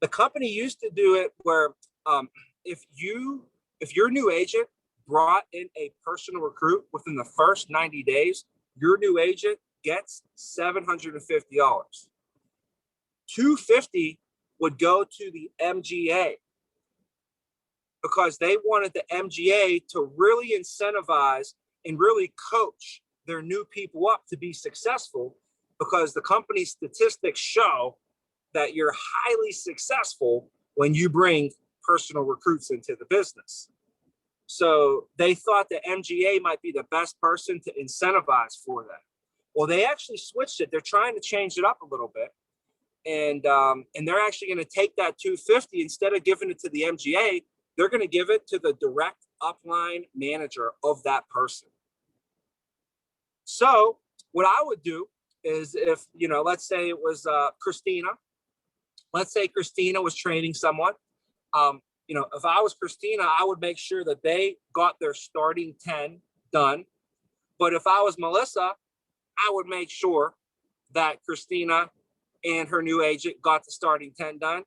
The company used to do it where if your new agent brought in a personal recruit within the first 90 days, your new agent gets $750. $250 would go to the MGA because they wanted the MGA to really incentivize and really coach their new people up to be successful, because the company statistics show that you're highly successful when you bring personal recruits into the business. So they thought the MGA might be the best person to incentivize for that. Well, they actually switched it. They're trying to change it up a little bit. And they're actually going to take that $250, instead of giving it to the MGA, they're going to give it to the direct upline manager of that person. So what I would do is, if, you know, let's say it was Christina. Let's say Christina was training someone. You know, if I was Christina, I would make sure that they got their starting 10 done. But if I was Melissa, I would make sure that Christina and her new agent got the starting 10 done.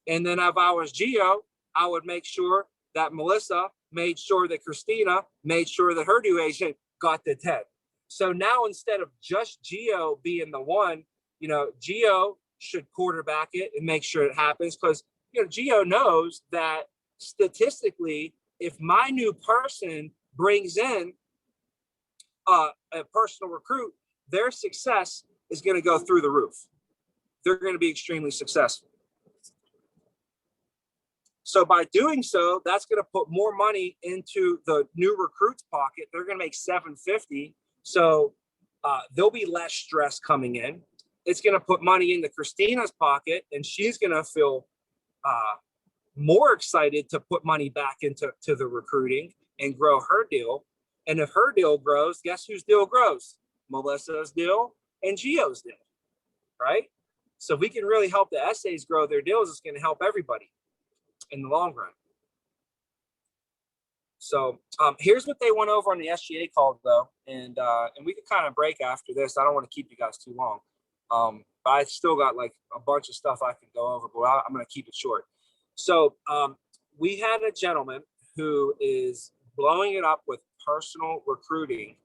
And then if I was Gio, I would make sure that Melissa made sure that Christina made sure that her new agent got the 10. So now, instead of just Gio being the one, you know, Gio should quarterback it and make sure it happens, because, you know, Gio knows that statistically, if my new person brings in a personal recruit, their success is going to go through the roof. They're going to be extremely successful. So by doing so, that's going to put more money into the new recruit's pocket. They're going to make $750. So there'll be less stress coming in. It's going to put money into Christina's pocket, and she's going to feel more excited to put money back into the recruiting and grow her deal. And if her deal grows, guess whose deal grows? Melissa's deal and Gio's deal, right? So if we can really help the essays grow their deals, it's going to help everybody in the long run. So here's what they went over on the SGA call, though, and we can kind of break after this. I don't want to keep you guys too long, but I still got like a bunch of stuff I can go over, but I'm going to keep it short. So we had a gentleman who is blowing it up with personal recruiting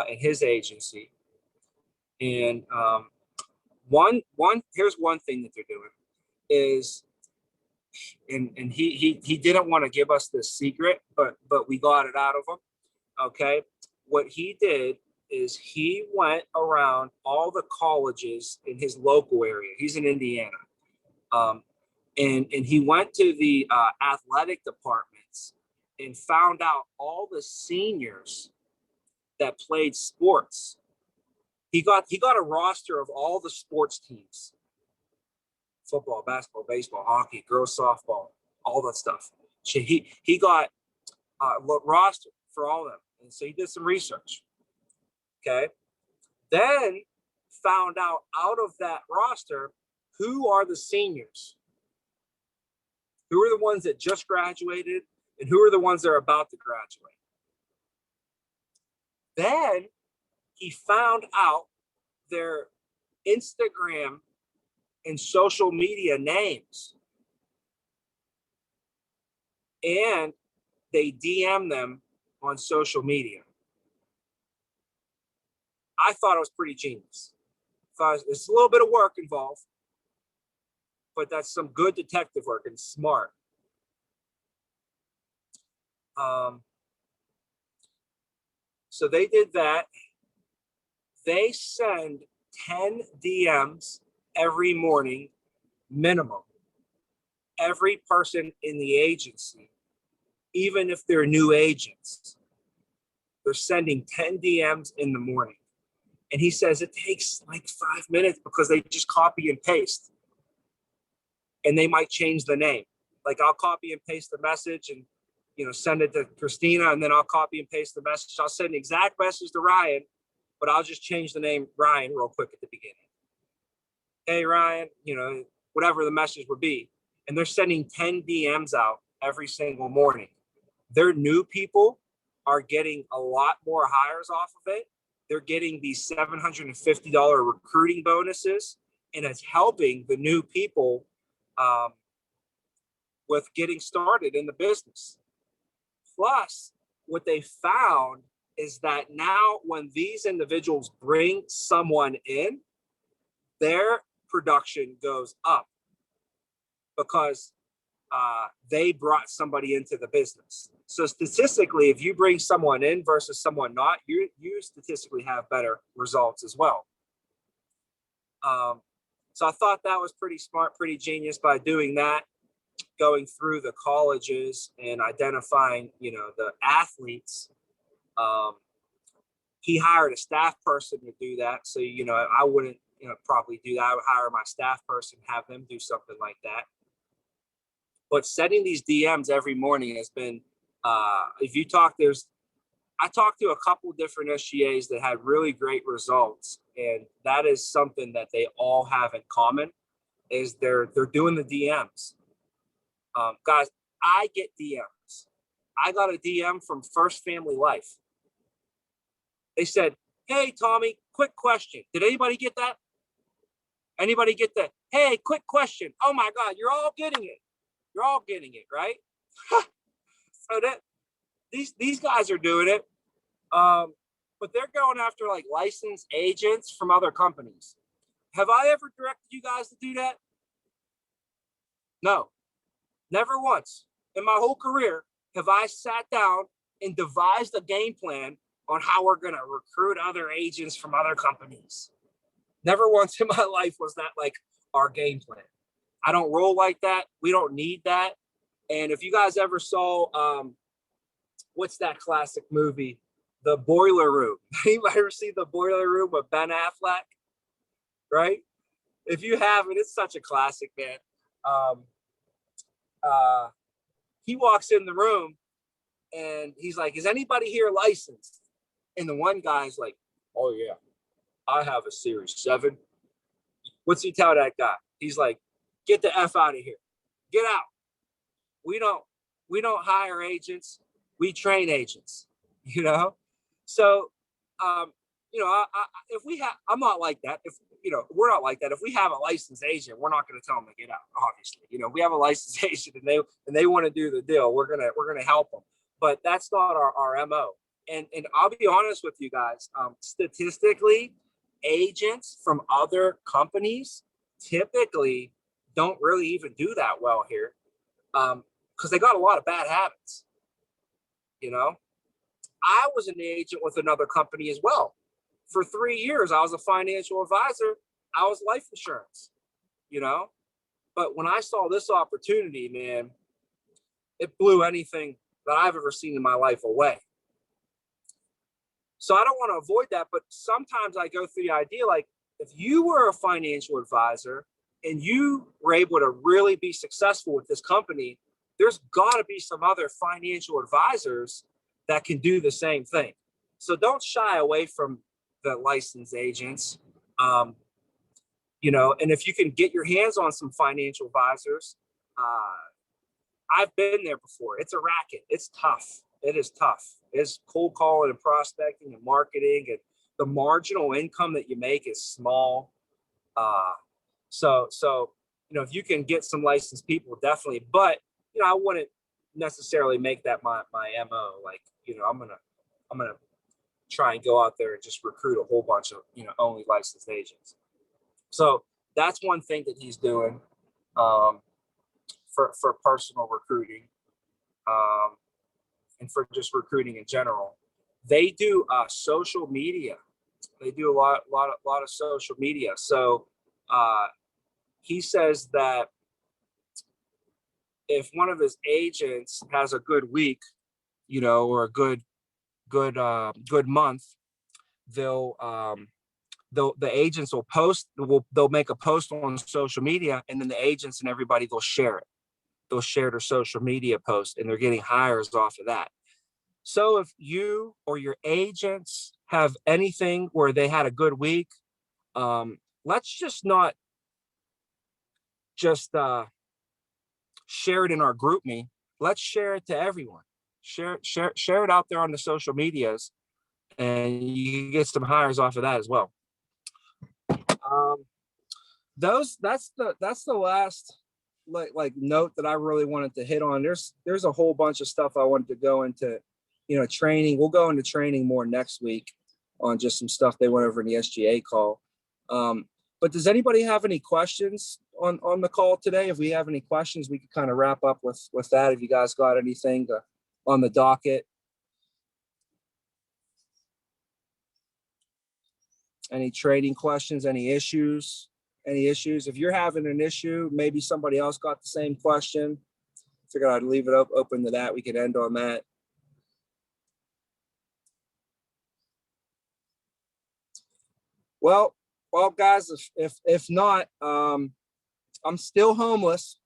in his agency, and here's one thing that they're doing is, and he didn't want to give us this secret, but we got it out of him. Okay, what he did is he went around all the colleges in his local area. He's in Indiana. And he went to the athletic departments and found out all the seniors that played sports. He got a roster of all the sports teams: football, basketball, baseball, hockey, girls softball, all that stuff. So he got a roster for all of them, and so he did some research. Okay, then found out of that roster who are the seniors, who are the ones that just graduated, and who are the ones that are about to graduate. Then he found out their Instagram and social media names, and they DM them on social media. I thought it was pretty genius. Thought it's a little bit of work involved, but that's some good detective work and smart. So they did that. They send 10 DMs every morning, minimum. Every person in the agency, even if they're new agents, they're sending 10 DMs in the morning. And he says it takes like 5 minutes because they just copy and paste. And they might change the name. Like I'll copy and paste the message and send it to Christina, and then I'll copy and paste the message. I'll send the exact message to Ryan, but I'll just change the name Ryan real quick at the beginning. Hey Ryan, whatever the message would be. And they're sending 10 DMs out every single morning. Their new people are getting a lot more hires off of it. They're getting these $750 recruiting bonuses, and it's helping the new people with getting started in the business. Plus, what they found is that now when these individuals bring someone in, their production goes up because they brought somebody into the business. So statistically, if you bring someone in versus someone not, you statistically have better results as well. So I thought that was pretty smart, pretty genius by doing that, going through the colleges and identifying, the athletes. He hired a staff person to do that. So, I wouldn't, probably do that. I would hire my staff person, have them do something like that. But sending these DMs every morning has been, if you talk, I talked to a couple different SGAs that had really great results. And that is something that they all have in common, is they're doing the DMs. Guys, I get DMs. I got a DM from First Family Life. They said, hey, Tommy, quick question. Did anybody get that? Anybody get that? Hey, quick question. Oh my God, you're all getting it. You're all getting it, right? So that these guys are doing it. But they're going after like licensed agents from other companies. Have I ever directed you guys to do that? No, never once in my whole career have I sat down and devised a game plan on how we're going to recruit other agents from other companies. Never once in my life was that like our game plan. I don't roll like that. We don't need that. And if you guys ever saw, what's that classic movie, The Boiler Room? Anybody ever see The Boiler Room with Ben Affleck? Right? If you haven't, it's such a classic, man. He walks in the room and he's like, is anybody here licensed? And the one guy's like, oh yeah, I have a Series 7. What's he tell that guy? He's like, get the F out of here. Get out. We don't hire agents. We train agents, So, if we have, I'm not like that. If, we're not like that. If we have a licensed agent, we're not going to tell them to get out, obviously. We have a licensed agent and they want to do the deal. We're going to help them. But that's not our MO. And I'll be honest with you guys, statistically, agents from other companies typically don't really even do that well here, because they got a lot of bad habits. I was an agent with another company as well, for 3 years, I was a financial advisor. I was life insurance, you know, but when I saw this opportunity, man, it blew anything that I've ever seen in my life away. So I don't want to avoid that, but sometimes I go through the idea, like, if you were a financial advisor and you were able to really be successful with this company, there's got to be some other financial advisors that can do the same thing. So don't shy away from the licensed agents. You know, and if you can get your hands on some financial advisors, I've been there before. It's a racket. It's tough. It is tough. It's cold calling and prospecting and marketing, and the marginal income that you make is small. So you know, if you can get some licensed people, definitely. But you know, I wouldn't necessarily make that my MO. Like, you know, I'm gonna try and go out there and just recruit a whole bunch of, you know, only licensed agents. So that's one thing that he's doing for personal recruiting, and for just recruiting in general. They do social media. They do a lot of social media. So he says that if one of his agents has a good week, you know, or a good month, the agents will post. They'll make a post on social media, and then the agents and everybody, they'll share it. They'll share their social media post, and they're getting hires off of that. So if you or your agents have anything where they had a good week, let's just not just share it in our group me. Let's share it to everyone. Share it out there on the social medias, and you can get some hires off of that as well. That's the last like note that I really wanted to hit on. There's a whole bunch of stuff I wanted to go into, you know, training. We'll go into training more next week on just some stuff they went over in the SGA call. But does anybody have any questions on the call today? If we have any questions, we could kind of wrap up with that. If you guys got anything on the docket. Any trading questions, any issues? If you're having an issue, maybe somebody else got the same question. Figured I'd leave it open to that. We could end on that. Well, guys, if not, I'm still homeless.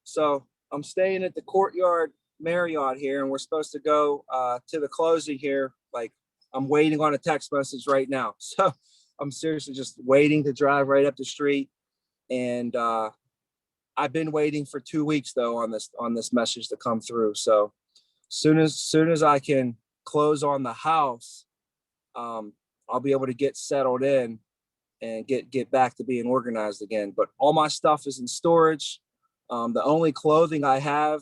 So I'm staying at the Courtyard Marriott here, and we're supposed to go to the closing here. Like, I'm waiting on a text message right now. So I'm seriously just waiting to drive right up the street. And I've been waiting for 2 weeks though on this message to come through. So soon as I can close on the house, I'll be able to get settled in and get back to being organized again. But all my stuff is in storage. The only clothing I have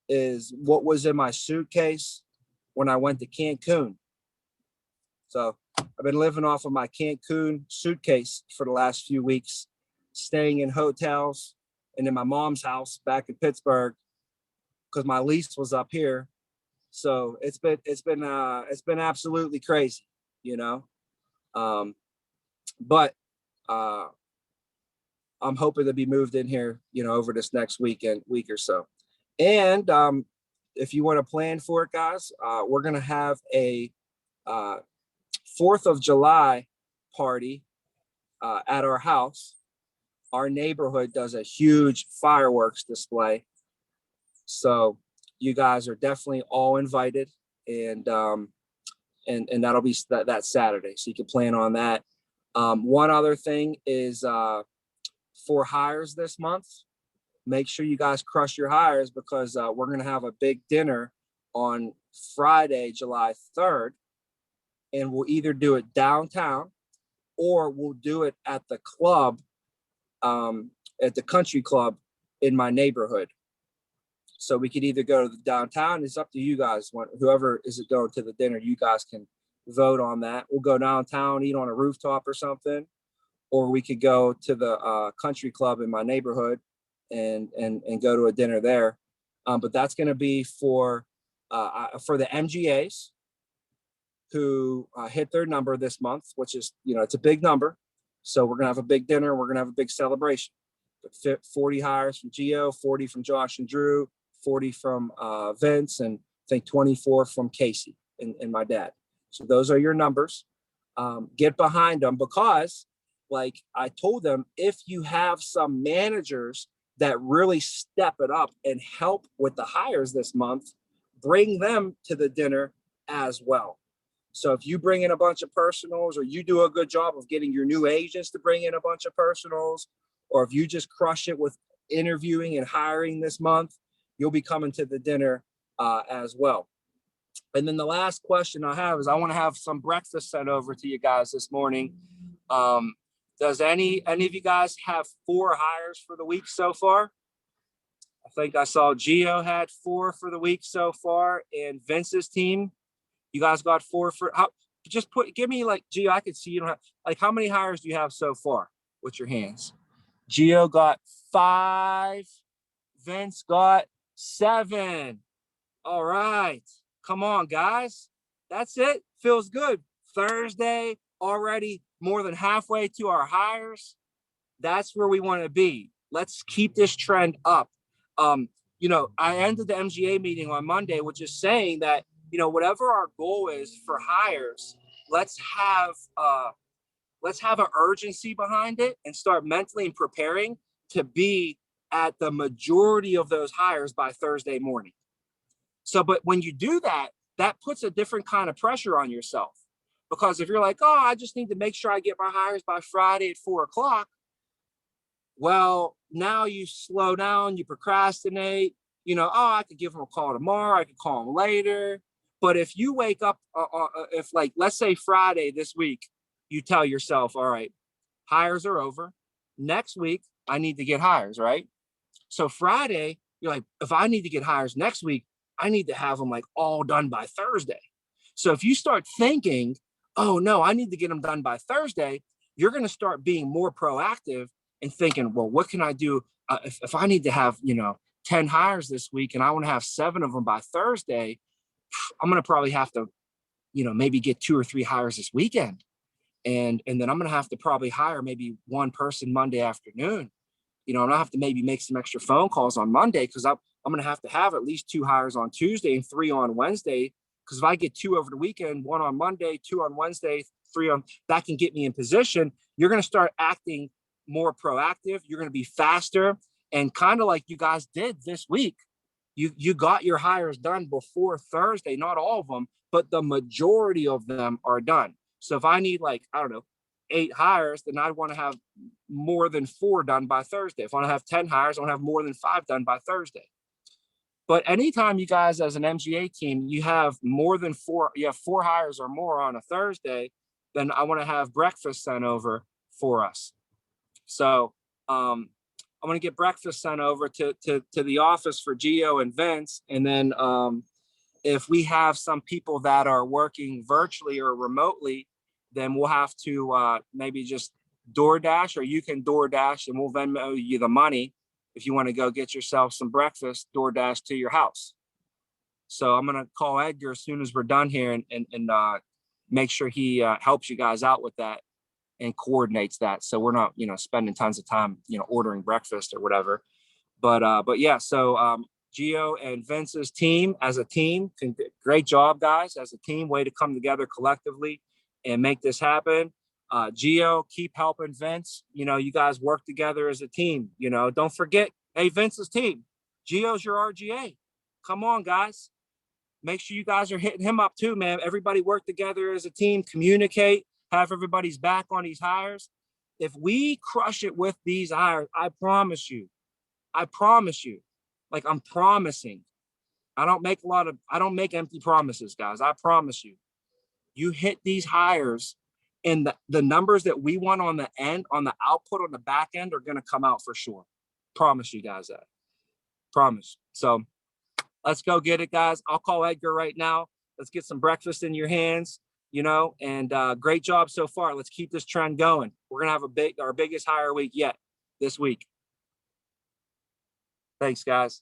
is what was in my suitcase when I went to Cancun. So I've been living off of my Cancun suitcase for the last few weeks, staying in hotels and in my mom's house back in Pittsburgh because my lease was up here. So it's been absolutely crazy, you know. But I'm hoping to be moved in here, you know, over this next week or so. And if you want to plan for it, guys, we're gonna have a 4th of July party at our house. Our neighborhood does a huge fireworks display. So you guys are definitely all invited, and that'll be that Saturday. So you can plan on that. One other thing is for hires this month, make sure you guys crush your hires because we're going to have a big dinner on Friday, July 3rd. And we'll either do it downtown or we'll do it at the club, at the country club in my neighborhood. So we could either go to the downtown. It's up to you guys. Whoever is going to the dinner, you guys can vote on that. We'll go downtown, eat on a rooftop or something, or we could go to the country club in my neighborhood and go to a dinner there. But that's going to be for the MGAs who hit their number this month, which is, it's a big number. So we're going to have a big dinner. We're going to have a big celebration. 40 hires from Geo, 40 from Josh and Drew, 40 from Vince, and I think 24 from Casey and my dad. So those are your numbers. Get behind them, because like I told them, if you have some managers that really step it up and help with the hires this month, bring them to the dinner as well. So if you bring in a bunch of personals, or you do a good job of getting your new agents to bring in a bunch of personals, or if you just crush it with interviewing and hiring this month, you'll be coming to the dinner as well. And then the last question I have is, I want to have some breakfast sent over to you guys this morning. Does any of you guys have 4 hires for the week so far? I think I saw Gio had 4 for the week so far, and Vince's team, you guys got 4 for. Give me like, Gio, I could see you don't have, like, how many hires do you have so far with your hands? Gio got 5. Vince got 7. All right. Come on, guys. That's it. Feels good. Thursday, already more than halfway to our hires. That's where we want to be. Let's keep this trend up. I ended the MGA meeting on Monday, which is saying that, whatever our goal is for hires, let's have an urgency behind it and start mentally preparing to be at the majority of those hires by Thursday morning. So, but when you do that, that puts a different kind of pressure on yourself, because if you're like, oh, I just need to make sure I get my hires by Friday at 4:00. Well, now you slow down, you procrastinate, oh, I could give them a call tomorrow, I could call them later. But if you wake up, let's say Friday this week, you tell yourself, all right, hires are over. Next week, I need to get hires, right? So Friday, you're like, if I need to get hires next week, I need to have them like all done by Thursday. So if you start thinking, oh no, I need to get them done by Thursday, you're going to start being more proactive and thinking, well, what can I do? If I need to have, 10 hires this week and I want to have 7 of them by Thursday, I'm going to probably have to, maybe get 2 or 3 hires this weekend. And then I'm going to have to probably hire maybe 1 person Monday afternoon. And I have to maybe make some extra phone calls on Monday, because I'm going to have at least 2 hires on Tuesday and 3 on Wednesday. Because if I get 2 over the weekend, 1 on Monday, 2 on Wednesday, 3 on, that can get me in position. You're going to start acting more proactive. You're going to be faster, and kind of like you guys did this week. You got your hires done before Thursday, not all of them, but the majority of them are done. So if I need 8 hires, then I want to have more than 4 done by Thursday. If I want to have 10 hires, I want to have more than 5 done by Thursday. But anytime you guys as an MGA team, you have more than 4, you have 4 hires or more on a Thursday, then I want to have breakfast sent over for us. So I'm going to get breakfast sent over to the office for Gio and Vince. And then if we have some people that are working virtually or remotely, then we'll have to maybe just DoorDash, or you can DoorDash and we'll Venmo you the money if you want to go get yourself some breakfast, DoorDash to your house. So I'm going to call Edgar as soon as we're done here and make sure he helps you guys out with that and coordinates that. So we're not, spending tons of time, ordering breakfast or whatever. But yeah, so Gio and Vince's team as a team, great job, guys, as a team, way to come together collectively and make this happen. Gio, keep helping Vince. You guys work together as a team. Don't forget, hey, Vince's team, Gio's your RGA. Come on, guys. Make sure you guys are hitting him up too, man. Everybody work together as a team, communicate, have everybody's back on these hires. If we crush it with these hires, I promise you, like I'm promising, I don't make empty promises, guys. I promise you, you hit these hires and the numbers that we want on the end, on the output, on the back end are going to come out for sure. Promise you guys that. Promise. So let's go get it, guys. I'll call Edgar right now. Let's get some breakfast in your hands, and great job so far. Let's keep this trend going. We're going to have our biggest hire week yet this week. Thanks, guys.